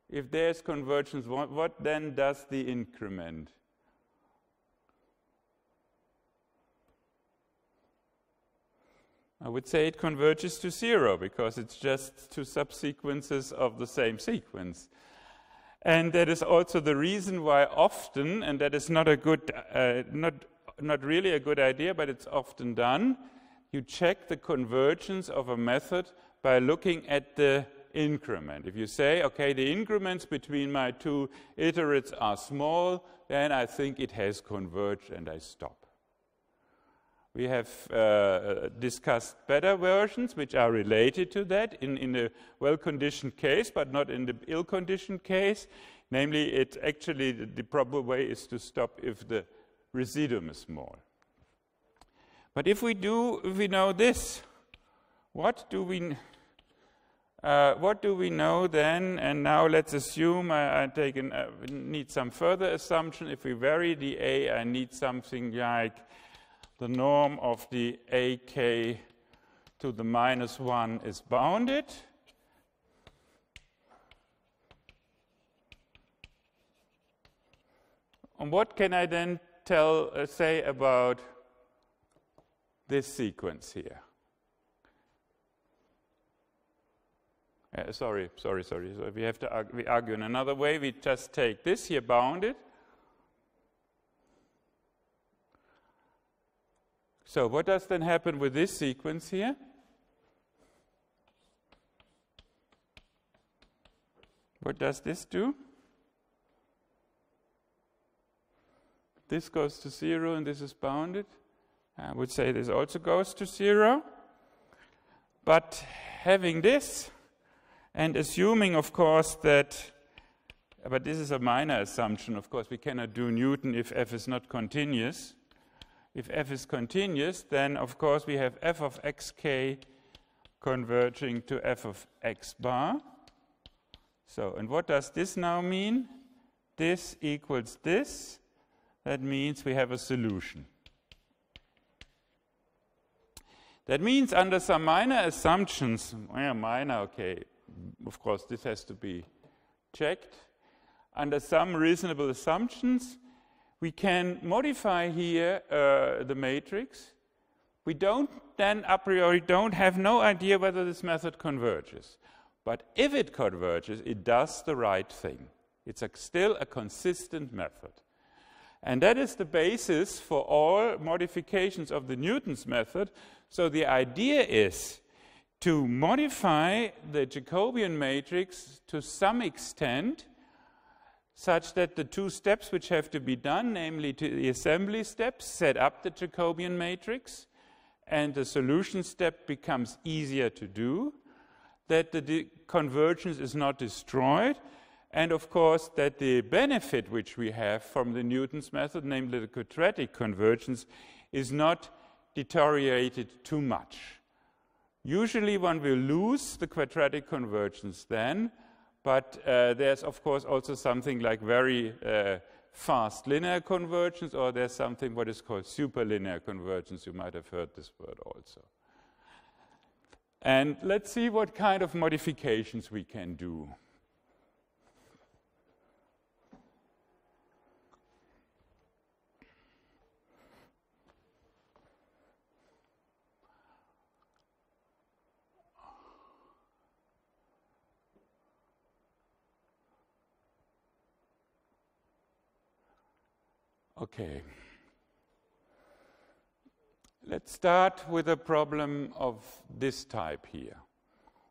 [SPEAKER 1] If there's convergence, what then does the increment? I would say it converges to 0 because it's just two subsequences of the same sequence. And that is also the reason why often, and that is not a good, not really a good idea, but it's often done, you check the convergence of a method by looking at the increment. If you say, okay, the increments between my two iterates are small, then I think it has converged and I stop. We have discussed better versions which are related to that in a well-conditioned case, but not in the ill-conditioned case. Namely, it actually, the proper way is to stop if the residuum is small. But if we know this, what do we know then? And now let's assume I need some further assumption. If we vary the A, I need something like the norm of the ak to the -1 is bounded. And what can I then say about this sequence here? Sorry. So we have to argue in another way. We just take this here bounded. So what does then happen with this sequence here? What does this do? This goes to 0 and this is bounded. I would say this also goes to 0. But having this, and assuming, of course, that, but this is a minor assumption, of course, we cannot do Newton if f is not continuous. If f is continuous, then of course we have f of xk converging to f of x bar. So, and what does this now mean? This equals this. That means we have a solution. That means under some minor assumptions, okay, of course this has to be checked. Under some reasonable assumptions, we can modify here the matrix. We don't then a priori have no idea whether this method converges. But if it converges, it does the right thing. It's still a consistent method. And that is the basis for all modifications of the Newton's method. So the idea is to modify the Jacobian matrix to some extent such that the two steps which have to be done, namely to the assembly steps, set up the Jacobian matrix, and the solution step becomes easier to do, that the convergence is not destroyed, and of course that the benefit which we have from the Newton's method, namely the quadratic convergence, is not deteriorated too much. Usually one will lose the quadratic convergence then, but there's of course also something like very fast linear convergence, or there's something what is called superlinear convergence. You might have heard this word also. And let's see what kind of modifications we can do. Okay. Let's start with a problem of this type here,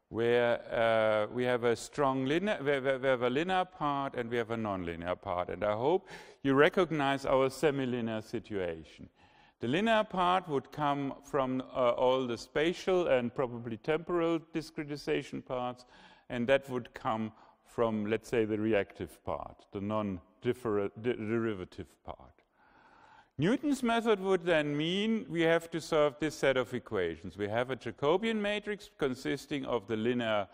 [SPEAKER 1] where we have a strong linear, we have a linear part and we have a nonlinear part. And I hope you recognize our semi-linear situation. The linear part would come from all the spatial and probably temporal discretization parts, and that would come from, let's say, the reactive part, the non-derivative part. Newton's method would then mean we have to solve this set of equations. We have a Jacobian matrix consisting of the linear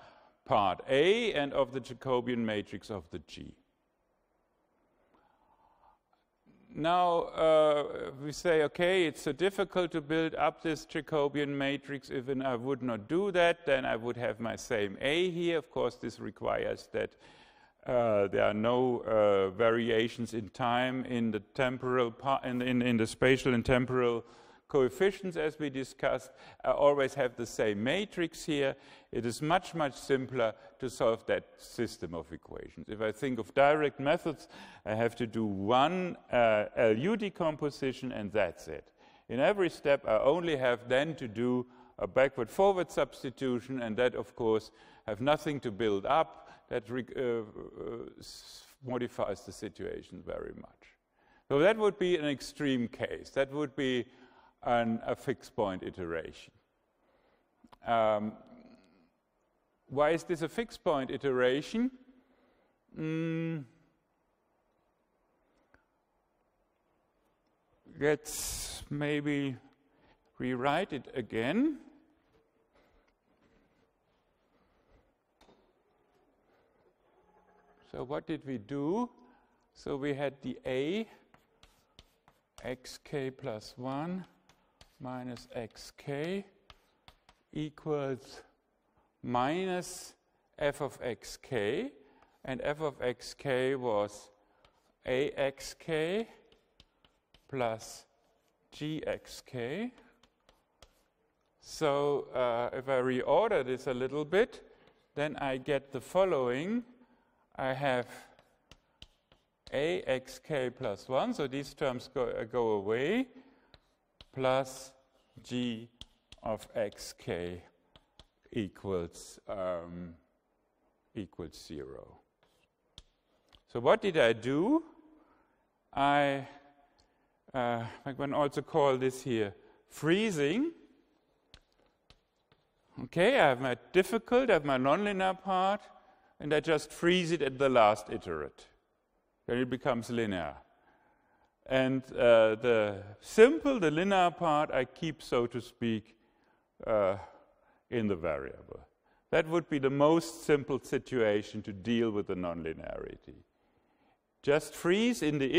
[SPEAKER 1] part A and of the Jacobian matrix of the G. Now we say, okay, it's so difficult to build up this Jacobian matrix. If I would not do that, then I would have my same A here. Of course, this requires that there are no variations in time in the temporal part, in the spatial and temporal coefficients, as we discussed. I always have the same matrix here. It is much, much simpler to solve that system of equations. If I think of direct methods, I have to do one LU decomposition, and that's it. In every step, I only have then to do a backward-forward substitution, and that, of course, have nothing to build up. That modifies the situation very much. So that would be an extreme case. That would be a fixed point iteration. Why is this a fixed point iteration? Let's maybe rewrite it again. So what did we do? So we had the A, xk plus 1 minus xk equals minus f of xk, and f of xk was axk plus gxk. So if I reorder this a little bit, then I get the following. I have axk plus 1, so these terms go away, plus g of xk equals 0. So what did I do? I can also call this here freezing. Okay, I have my difficult, I have my nonlinear part, and I just freeze it at the last iterate. Then it becomes linear. And the simple, the linear part, I keep, so to speak, in the variable. That would be the most simple situation to deal with the nonlinearity. Just freeze in the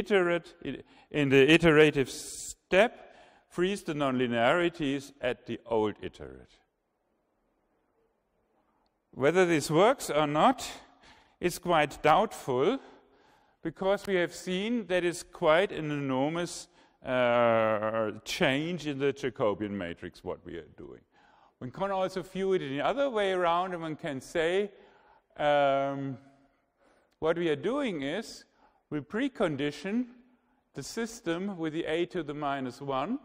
[SPEAKER 1] iterative step, freeze the nonlinearities at the old iterate. Whether this works or not is quite doubtful, because we have seen that it's quite an enormous change in the Jacobian matrix, what we are doing. One can also view it in the other way around, and one can say what we are doing is we precondition the system with the a to the minus 1.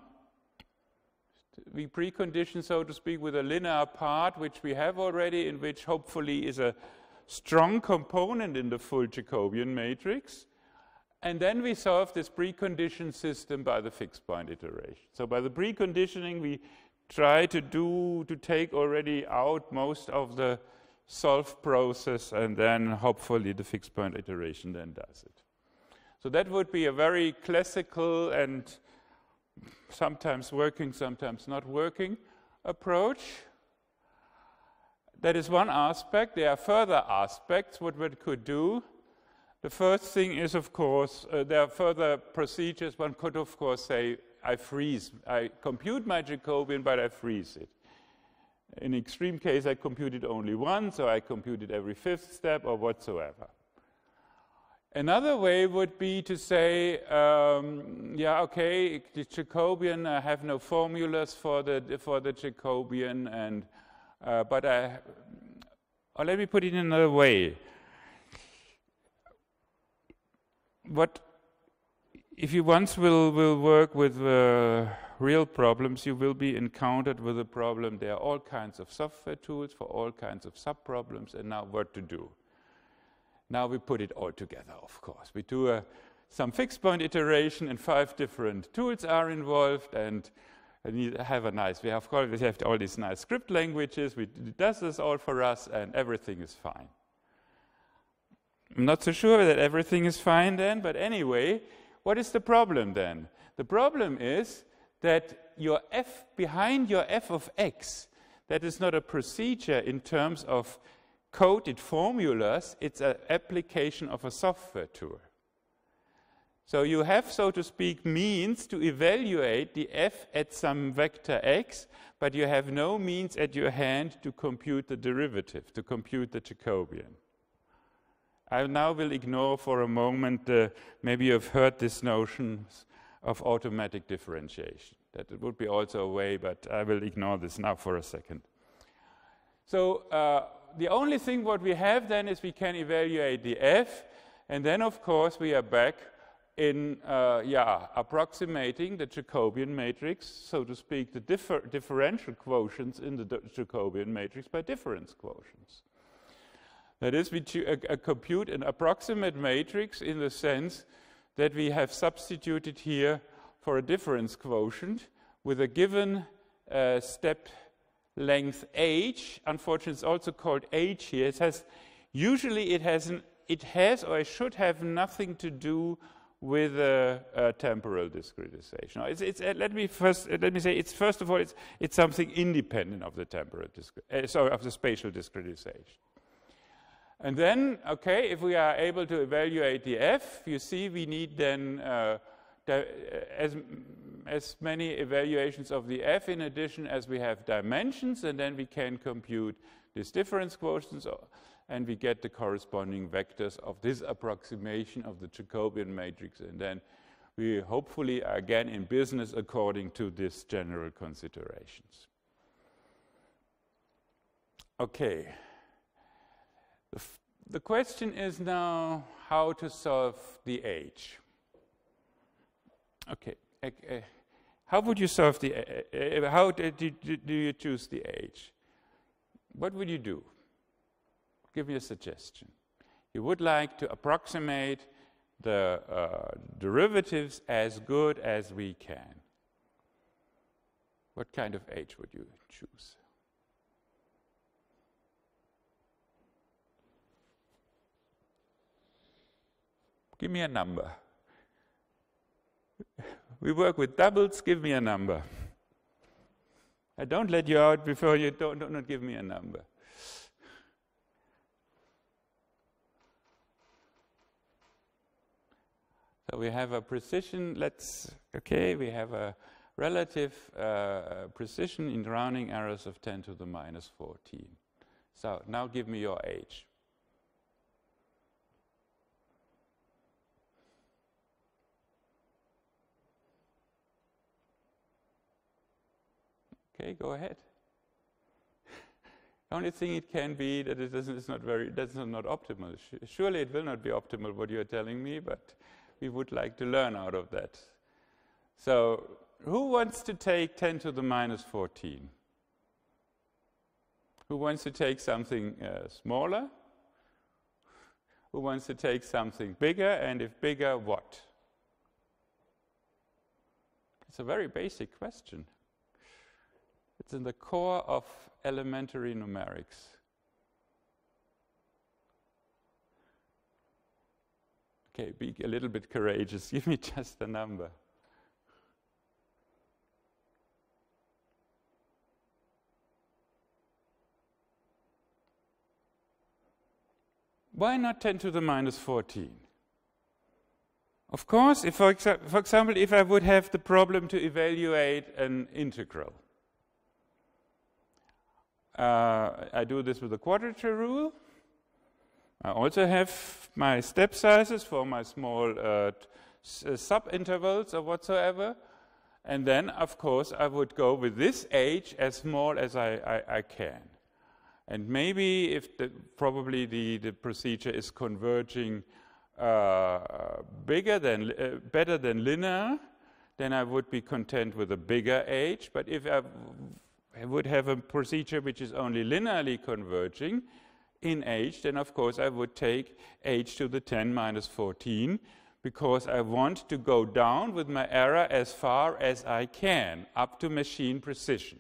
[SPEAKER 1] We precondition, so to speak, with a linear part, which we have already, in which hopefully is a strong component in the full Jacobian matrix. And then we solve this preconditioned system by the fixed point iteration. So by the preconditioning, we try to take already out most of the solve process, and then hopefully the fixed point iteration then does it. So that would be a very classical and sometimes working, sometimes not working approach. That is one aspect. There are further aspects what one could do. The first thing is, of course, there are further procedures. One could, of course, say, I compute my Jacobian, but I freeze it. In extreme case, I compute it only once, so I compute it every fifth step or whatsoever. Another way would be to say, yeah, okay, the Jacobian, I have no formulas for the Jacobian, and but or let me put it in another way. What if you once will work with real problems, you will be encountered with a problem. There are all kinds of software tools for all kinds of sub-problems, and now what to do? Now we put it all together, of course. We do some fixed point iteration, and 5 different tools are involved, and we have all these nice script languages. It does this all for us, and everything is fine. I'm not so sure that everything is fine then, but anyway, what is the problem then? The problem is that your f behind your f of x, that is not a procedure in terms of coded formulas, it's an application of a software tool. So you have, so to speak, means to evaluate the f at some vector x, but you have no means at your hand to compute the derivative, to compute the Jacobian. I now will ignore for a moment, maybe you've heard this notion of automatic differentiation. That it would be also a way, but I will ignore this now for a second. So the only thing what we have then is we can evaluate the f, and then of course we are back in approximating the Jacobian matrix, so to speak, the differential quotients in the Jacobian matrix by difference quotients. That is, we compute an approximate matrix in the sense that we have substituted here for a difference quotient with a given step length h. Unfortunately, it's also called h here. It has usually it has or it should have nothing to do with temporal discretization. Let me say it's first of all it's something independent of the temporal of the spatial discretization. And then, okay, if we are able to evaluate the f, you see we need then as many evaluations of the f in addition as we have dimensions, and then we can compute these difference quotients, and we get the corresponding vectors of this approximation of the Jacobian matrix, and then we hopefully are again in business according to these general considerations. Okay. The question is now how to solve the h. Okay, how would you solve the how do you choose the h? What would you do? Give me a suggestion. You would like to approximate the derivatives as good as we can. What kind of h would you choose? Give me a number. We work with doubles, give me a number. I don't let you out before you don't give me a number. So we have a precision, we have a relative precision in rounding errors of 10 to the minus 14. So now give me your h. Okay, go ahead. The only thing it can be that that's not optimal. Surely it will not be optimal what you are telling me, but we would like to learn out of that. So who wants to take 10 to the minus 14? Who wants to take something smaller? Who wants to take something bigger? And if bigger, what? It's a very basic question. It's in the core of elementary numerics. Okay, be a little bit courageous. Give me just a number. Why not 10 to the minus 14? Of course, if for example, if I would have the problem to evaluate an integral. I do this with the quadrature rule. I also have my step sizes for my small subintervals or whatsoever. And then, of course, I would go with this h as small as I can. And maybe if probably the procedure is converging better than linear, then I would be content with a bigger h. But if I would have a procedure which is only linearly converging in h, then of course I would take h to the 10 minus 14, because I want to go down with my error as far as I can, up to machine precision.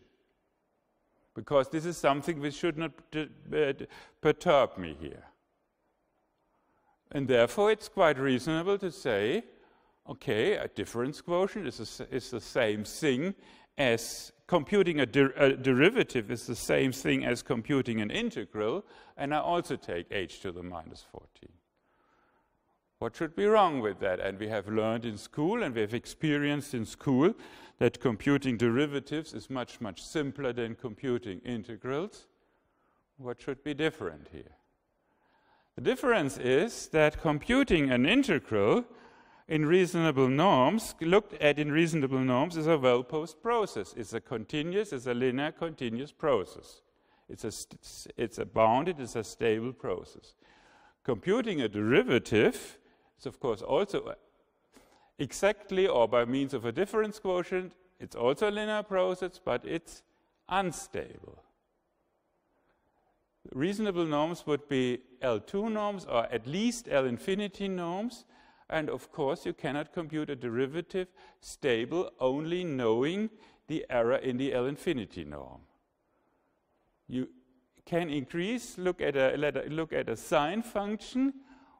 [SPEAKER 1] Because this is something which should not perturb me here. And therefore, it's quite reasonable to say, okay, a difference quotient is the same thing as computing a derivative is the same thing as computing an integral, and I also take h to the minus 14. What should be wrong with that? And we have learned in school, and we have experienced in school, that computing derivatives is much, much simpler than computing integrals. What should be different here? The difference is that computing an integral in reasonable norms, looked at in reasonable norms, is a well-posed process. It's a continuous, it's a linear continuous process. It's a bounded, it's a stable process. Computing a derivative is, of course, also exactly or by means of a difference quotient. It's also a linear process, but it's unstable. Reasonable norms would be L2 norms, or at least L infinity norms. And of course, you cannot compute a derivative stable only knowing the error in the L infinity norm. You can increase, look at a sine function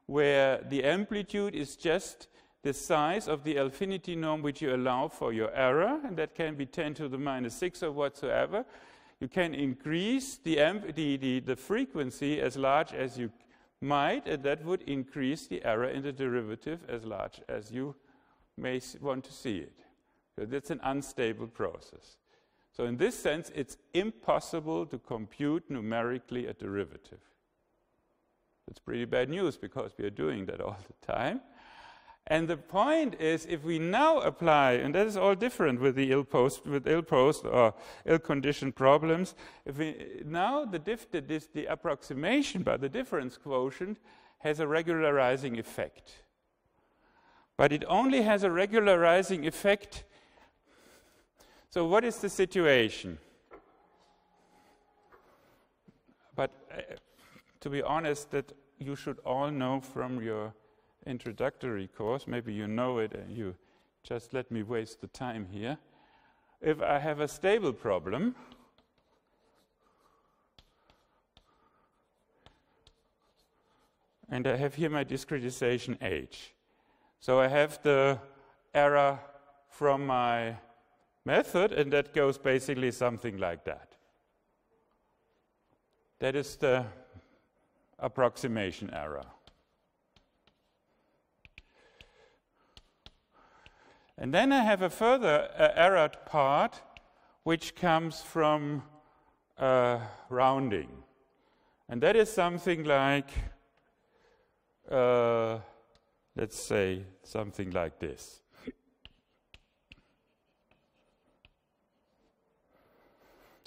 [SPEAKER 1] where the amplitude is just the size of the L infinity norm which you allow for your error, and that can be 10 to the minus 6 or whatsoever. You can increase the frequency as large as you might, and that would increase the error in the derivative as large as you may want to see it. So that's an unstable process. So in this sense, it's impossible to compute numerically a derivative. It's pretty bad news because we are doing that all the time. And the point is, if we now apply, and that is all different with the ill-posed or ill-conditioned problems, if we now the approximation by the difference quotient has a regularizing effect. But it only has a regularizing effect. So what is the situation? But to be honest, that you should all know from your introductory course, maybe you know it and you just let me waste the time here. If I have a stable problem, and I have here my discretization h. So I have the error from my method, and that goes basically something like that. That is the approximation error. And then I have a further error part, which comes from rounding. And that is something like, let's say, something like this.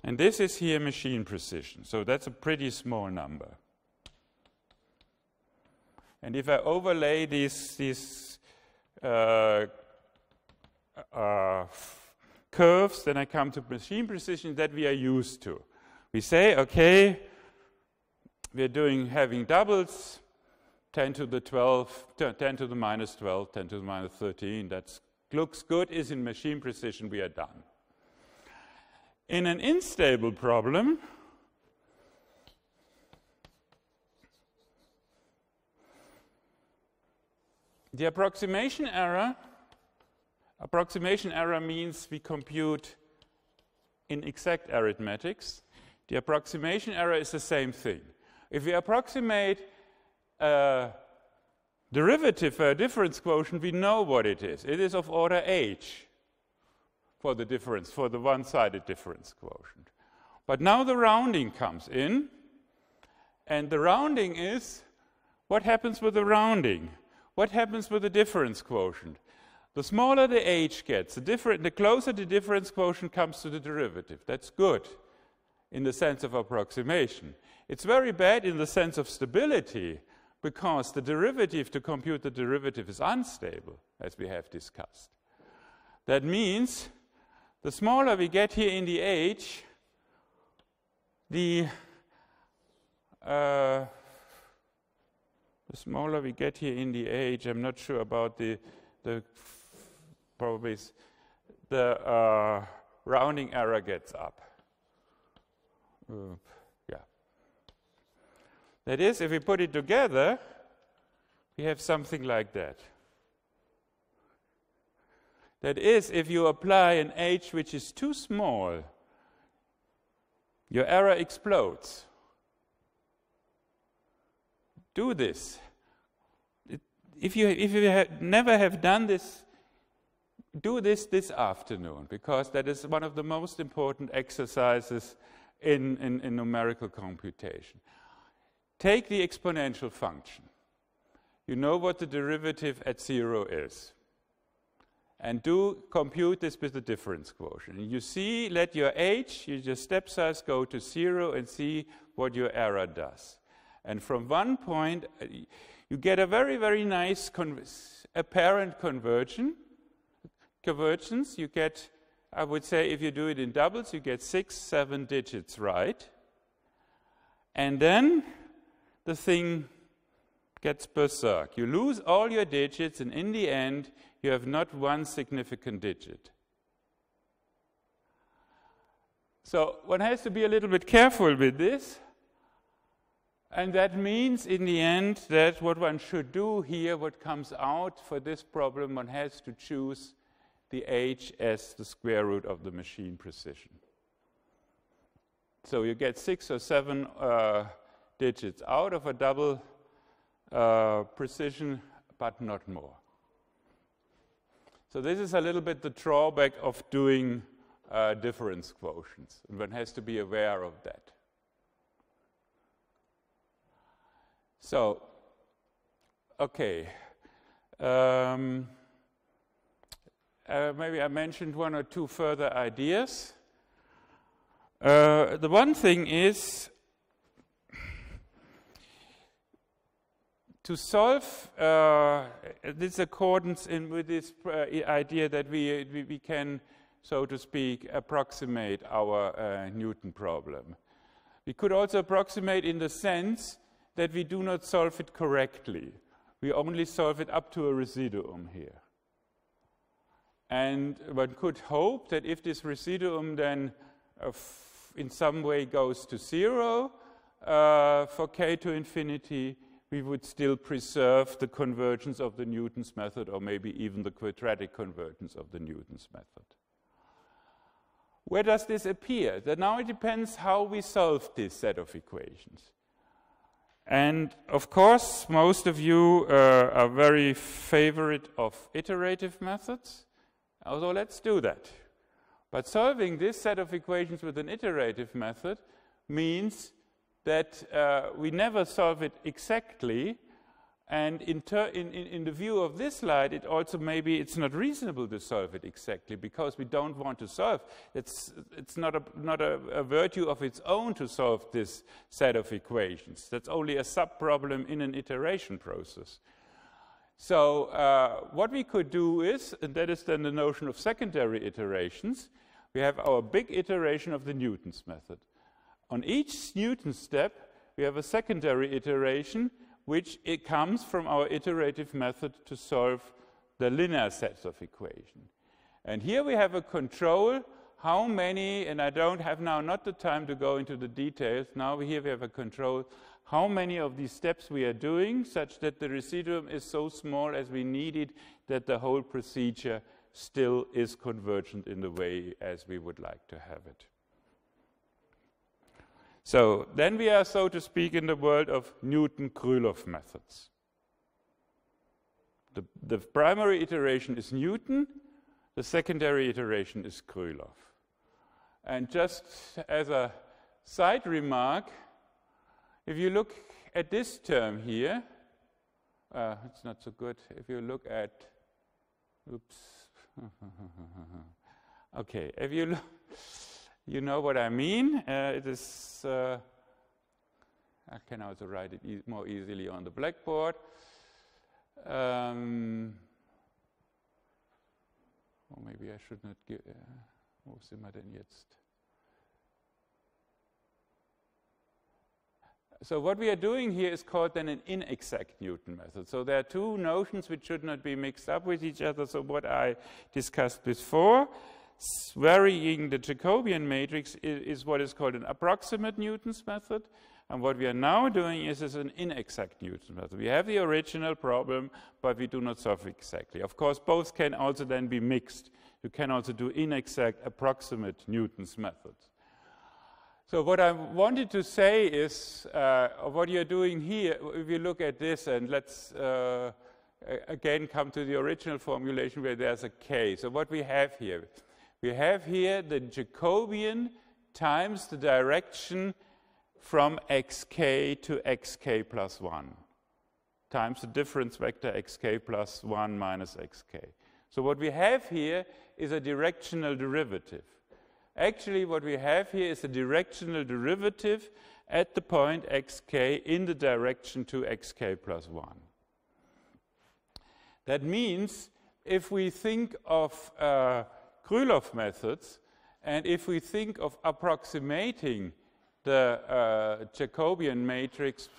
[SPEAKER 1] And this is here machine precision. So that's a pretty small number. And if I overlay these curves, then I come to machine precision that we are used to. We say, okay, we're having doubles, 10 to the 12, 10 to the minus 12, 10 to the minus 13. That looks good, is in machine precision, we are done. In an unstable problem, the approximation error means we compute in exact arithmetics. The approximation error is the same thing. If we approximate a derivative for a difference quotient, we know what it is. It is of order h for the difference, for the one-sided difference quotient. But now the rounding comes in, and the rounding is, what happens with the rounding? What happens with the difference quotient? The smaller the h gets, the closer the difference quotient comes to the derivative. That's good in the sense of approximation. It's very bad in the sense of stability, because the derivative, to compute the derivative, is unstable, as we have discussed. That means the smaller we get here in the h, the smaller we get here in the h, I'm not sure about the probably the rounding error gets up. Yeah. That is, if we put it together, we have something like that. That is, if you apply an h which is too small, your error explodes. Do this. If you never have done this, do this afternoon, because that is one of the most important exercises in numerical computation. Take the exponential function. You know what the derivative at 0 is. And compute this with the difference quotient. And you see, let your your step size go to 0 and see what your error does. And from one point, you get a very, very nice apparent convergence. You get, I would say, if you do it in doubles, you get 6, 7 digits right. And then the thing gets berserk. You lose all your digits, and in the end, you have not one significant digit. So one has to be a little bit careful with this. And that means, in the end, that what one should do here, what comes out for this problem, one has to choose the h as the square root of the machine precision. So you get 6 or 7 digits out of a double precision, but not more. So this is a little bit the drawback of doing difference quotients, and one has to be aware of that. So, okay. Maybe I mentioned 1 or 2 further ideas. The one thing is to solve this accordance with this idea that we can, so to speak, approximate our Newton problem. We could also approximate in the sense that we do not solve it correctly. We only solve it up to a residuum here. And one could hope that if this residuum then in some way goes to 0 for k to infinity, we would still preserve the convergence of the Newton's method, or maybe even the quadratic convergence of the Newton's method. Where does this appear? That now it depends how we solve this set of equations. And of course, most of you are very favorite of iterative methods. So let's do that. But solving this set of equations with an iterative method means that we never solve it exactly, and in the view of this slide, it also maybe it's not reasonable to solve it exactly, because we don't want to solve. It's not a virtue of its own to solve this set of equations. That's only a sub-problem in an iteration process. So what we could do is, and that is then the notion of secondary iterations, we have our big iteration of the Newton's method. On each Newton step, we have a secondary iteration, which it comes from our iterative method to solve the linear sets of equations. And here we have a control how many, and I don't have now not the time to go into the details, now here we have a control how many of these steps we are doing such that the residuum is so small as we need it, that the whole procedure still is convergent in the way as we would like to have it. So then we are, so to speak, in the world of Newton-Krylov methods. The primary iteration is Newton, the secondary iteration is Krylov. And just as a side remark, if you look at this term here, it's not so good. If you look at, oops, okay, if you look, you know what I mean. It is, I can also write it more easily on the blackboard. Or maybe I should not give, wo sind wir denn jetzt? So what we are doing here is called then an inexact Newton method. So there are two notions which should not be mixed up with each other. So what I discussed before, varying the Jacobian matrix is what is called an approximate Newton's method. And what we are now doing is an inexact Newton method. We have the original problem, but we do not solve exactly. Of course, both can also then be mixed. You can also do inexact approximate Newton's methods. So what I wanted to say is, what you're doing here, if you look at this, and let's again come to the original formulation where there's a k. So what we have here the Jacobian times the direction from xk to xk plus 1 times the difference vector xk plus 1 minus xk. So what we have here is a directional derivative. Actually, what we have here is a directional derivative at the point xk in the direction to xk plus 1. That means if we think of Krylov methods, and if we think of approximating the Jacobian matrix,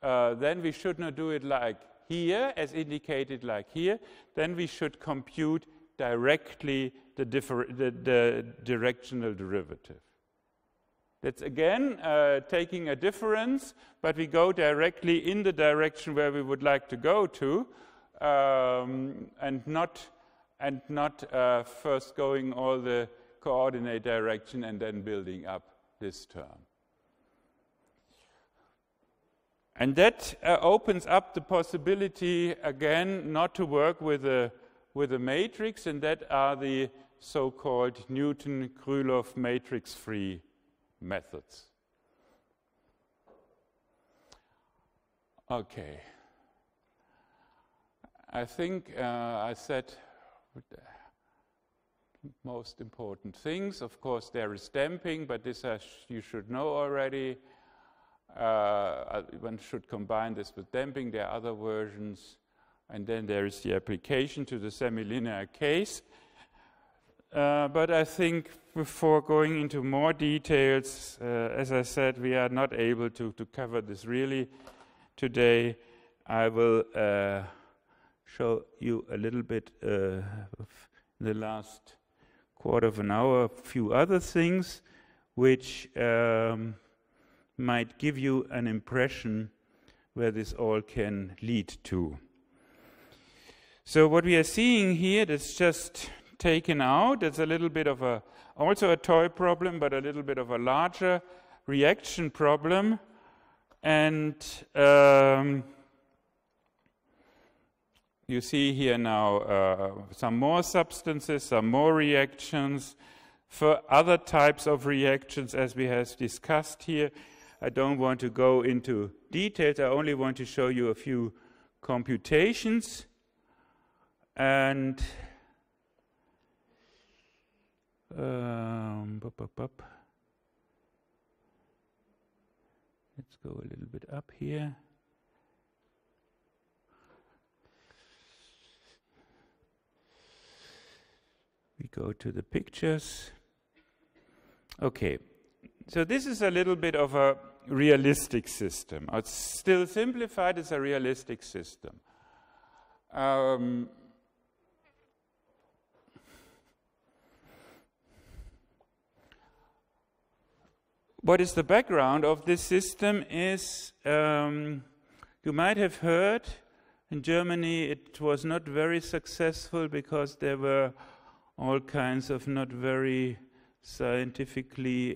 [SPEAKER 1] then we should not do it like here, as indicated like here. Then we should compute directly the directional derivative. That's again taking a difference, but we go directly in the direction where we would like to go to, and not first going all the coordinate direction and then building up this term. And that opens up the possibility, again, not to work with a matrix, and that are the so-called Newton-Krylov matrix-free methods. Okay. I think I said the most important things. Of course, there is damping, but this you should know already. One should combine this with damping. There are other versions. And then there is the application to the semilinear case. But I think before going into more details, as I said, we are not able to cover this really today. I will show you a little bit in the last quarter of an hour, a few other things which might give you an impression where this all can lead to. So what we are seeing here, that's just taken out. It's a little bit of also a toy problem, but a little bit of a larger reaction problem. And you see here now some more substances, some more reactions. For other types of reactions, as we have discussed here, I don't want to go into details. I only want to show you a few computations. And let's go a little bit up here. We go to the pictures. Okay, so this is a little bit of a realistic system. It's still simplified, it's a realistic system. What is the background of this system is, you might have heard, in Germany it was not very successful because there were all kinds of not very scientifically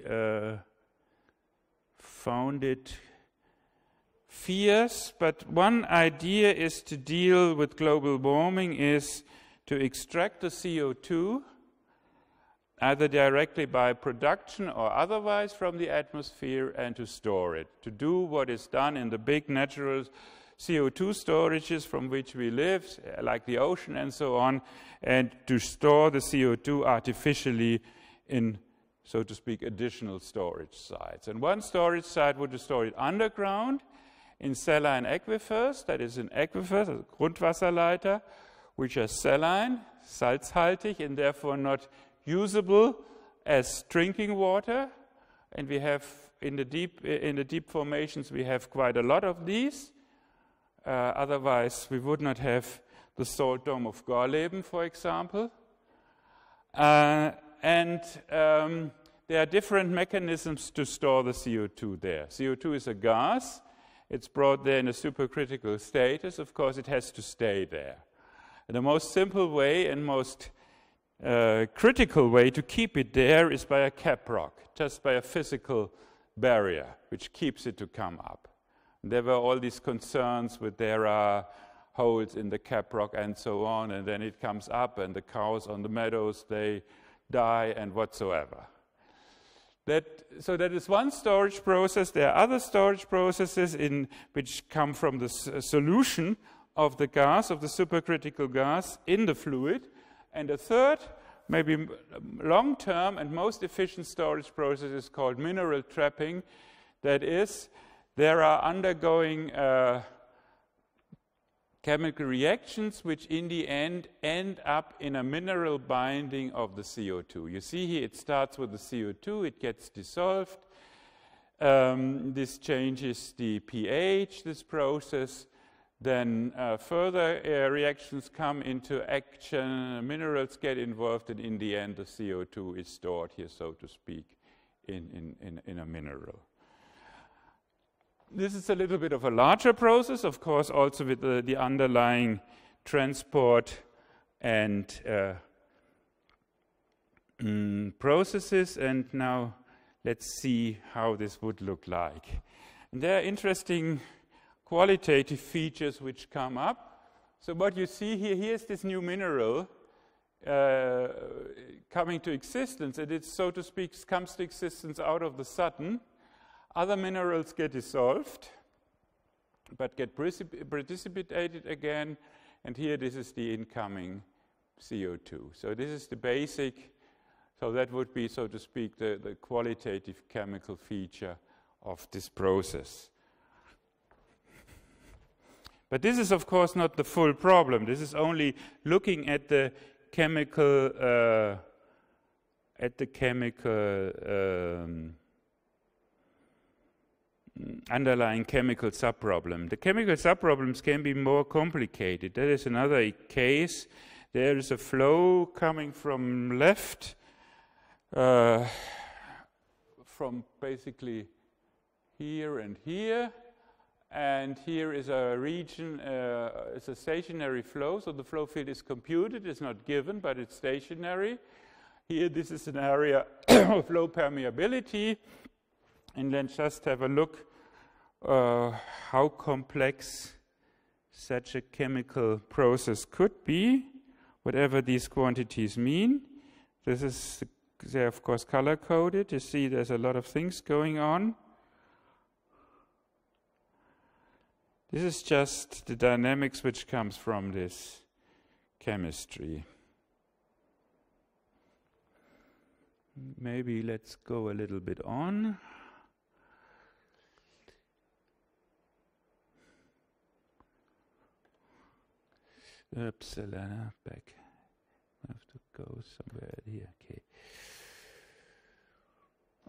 [SPEAKER 1] founded fears. But one idea is to deal with global warming is to extract the CO2 either directly by production or otherwise from the atmosphere and to store it, to do what is done in the big natural CO2 storages from which we live, like the ocean and so on, and to store the CO2 artificially in, so to speak, additional storage sites. And one storage site would store it underground in saline aquifers, that is in aquifers, Grundwasserleiter, which are saline, salzhaltig, and therefore not usable as drinking water. And we have in the deep formations we have quite a lot of these. Otherwise we would not have the salt dome of Gorleben, for example. And there are different mechanisms to store the CO2 there. CO2 is a gas. It's brought there in a supercritical status. Of course, it has to stay there. And the most simple way and most critical way to keep it there is by a cap rock, just by a physical barrier, which keeps it to come up. And there were all these concerns with there are holes in the cap rock and so on, and then it comes up, and the cows on the meadows, they die and whatsoever. So that is one storage process. There are other storage processes which come from the solution of the gas, of the supercritical gas in the fluid. And a third, maybe long-term and most efficient storage process is called mineral trapping. That is, there are undergoing chemical reactions which in the end up in a mineral binding of the CO2. You see here it starts with the CO2, it gets dissolved. This changes the pH, this process. Then further reactions come into action, minerals get involved, and in the end the CO2 is stored here, so to speak, in a mineral. This is a little bit of a larger process, of course, also with the underlying transport and processes. And now let's see how this would look like. And there are interesting qualitative features which come up. So what you see here, here's this new mineral coming to existence, and it, so to speak, comes to existence out of the sudden. Other minerals get dissolved, but get precipitated again, and here this is the incoming CO2. So this is the basic, so that would be, so to speak, the qualitative chemical feature of this process. But this is, of course, not the full problem. This is only looking at the chemical, underlying chemical subproblem. The chemical subproblems can be more complicated. That is another case. There is a flow coming from left, from basically here and here. And here is a region, it's a stationary flow, so the flow field is computed, it's not given, but it's stationary. Here, this is an area of low permeability. And then just have a look how complex such a chemical process could be, whatever these quantities mean. This is, they're of course color-coded. You see there's a lot of things going on. This is just the dynamics which comes from this chemistry. Maybe let's go a little bit on. Oops, back. I have to go somewhere here. Okay.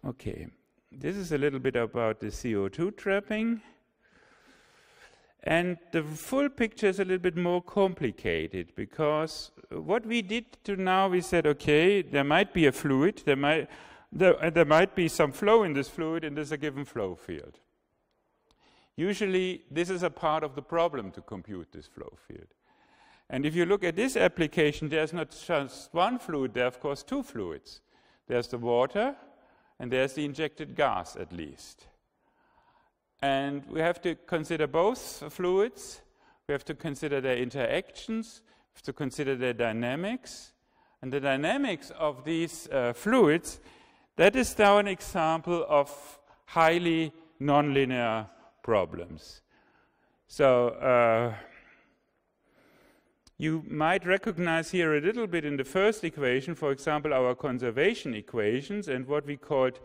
[SPEAKER 1] Okay. This is a little bit about the CO2 trapping. And the full picture is a little bit more complicated, because what we did to now, we said, okay, there might be a fluid, there might be some flow in this fluid, and there's a given flow field. Usually, this is a part of the problem to compute this flow field. And if you look at this application, there's not just one fluid, there are of course two fluids. There's the water, and there's the injected gas at least. And we have to consider both fluids. We have to consider their interactions. We have to consider their dynamics. And the dynamics of these fluids, that is now an example of highly nonlinear problems. So you might recognize here a little bit in the first equation, for example, our conservation equations, and what we called,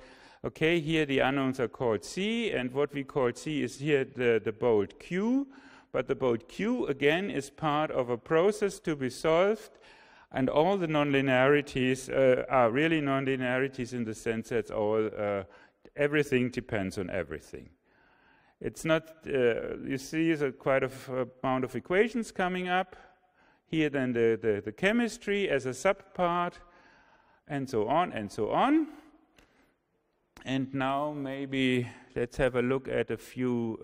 [SPEAKER 1] okay, here the unknowns are called C, and what we call C is here the bold Q, but the bold Q again is part of a process to be solved, and all the nonlinearities are really nonlinearities in the sense that everything depends on everything. It's not, you see, there's quite a amount of equations coming up. Here then the chemistry as a subpart, and so on and so on. And now maybe let's have a look at a few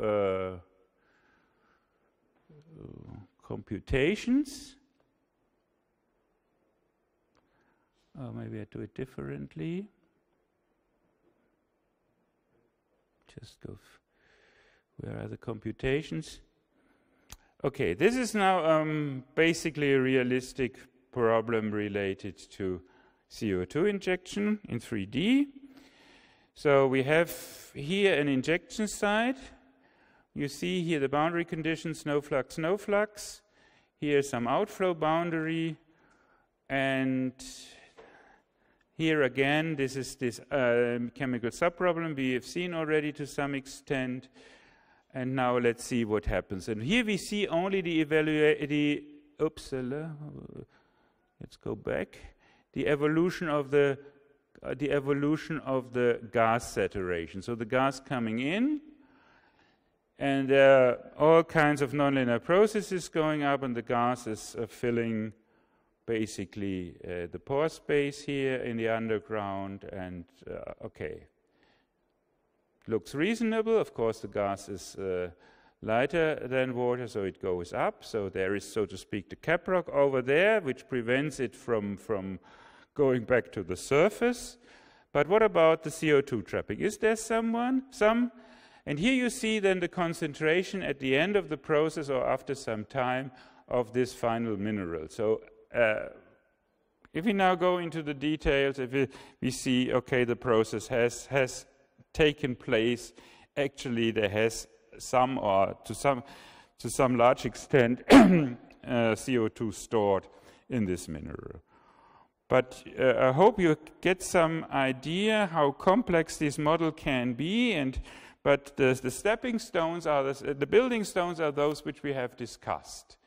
[SPEAKER 1] computations. Or maybe I do it differently. Just go, where are the computations? Okay, this is now basically a realistic problem related to CO2 injection in 3D. So we have here an injection site. You see here the boundary conditions, no flux, no flux. Here some outflow boundary. And here again, this is this chemical subproblem we have seen already to some extent. And now let's see what happens. And here we see only the let's go back. The evolution of the gas saturation. So the gas coming in, and there are all kinds of nonlinear processes going up, and the gas is filling basically the pore space here in the underground. And okay, looks reasonable. Of course, the gas is lighter than water, so it goes up. So there is, so to speak, the caprock over there, which prevents it from going back to the surface. But what about the CO2 trapping? Is there some? And here you see then the concentration at the end of the process or after some time of this final mineral. So if we now go into the details, if we see, okay, the process has taken place. Actually, there has some, or to some large extent, CO2 stored in this mineral. But I hope you get some idea how complex this model can be. But the stepping stones are the building stones are those which we have discussed.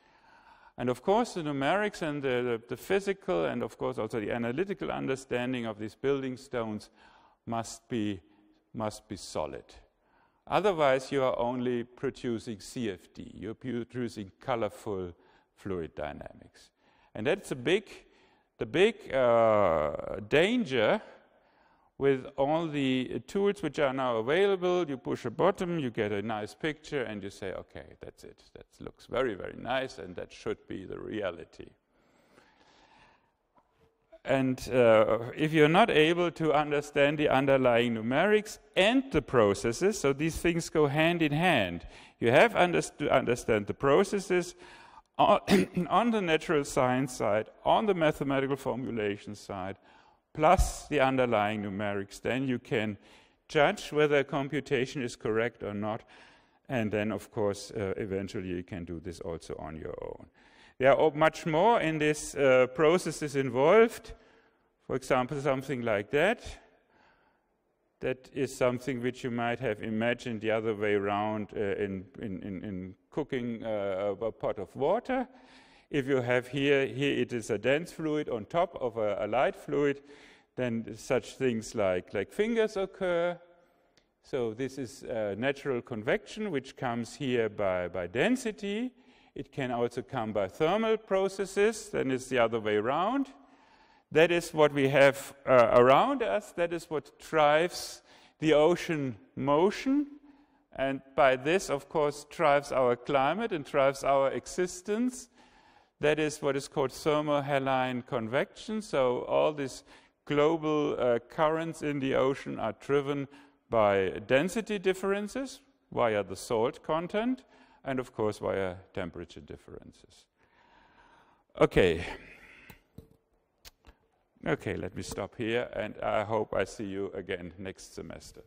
[SPEAKER 1] And of course, the numerics and the physical, and of course also the analytical understanding of these building stones must be solid. Otherwise, you are only producing CFD. You're producing colorful fluid dynamics, and that's the big danger with all the tools which are now available. You push a button, you get a nice picture, and you say, okay, that's it. That looks very, very nice, and that should be the reality. And if you're not able to understand the underlying numerics and the processes, so these things go hand in hand. You have to understand the processes on the natural science side, on the mathematical formulation side, plus the underlying numerics. Then you can judge whether a computation is correct or not. And then, of course, eventually you can do this also on your own. There are much more in this processes involved. For example, something like that. That is something which you might have imagined the other way around in cooking a pot of water. If you have here it is a dense fluid on top of a light fluid, then such things like fingers occur. So this is natural convection, which comes here by density. It can also come by thermal processes, then it's the other way around. That is what we have around us. That is what drives the ocean motion. And by this, of course, drives our climate and drives our existence. That is what is called thermohaline convection. So all these global currents in the ocean are driven by density differences via the salt content, and of course via temperature differences. Okay, let me stop here, and I hope I see you again next semester.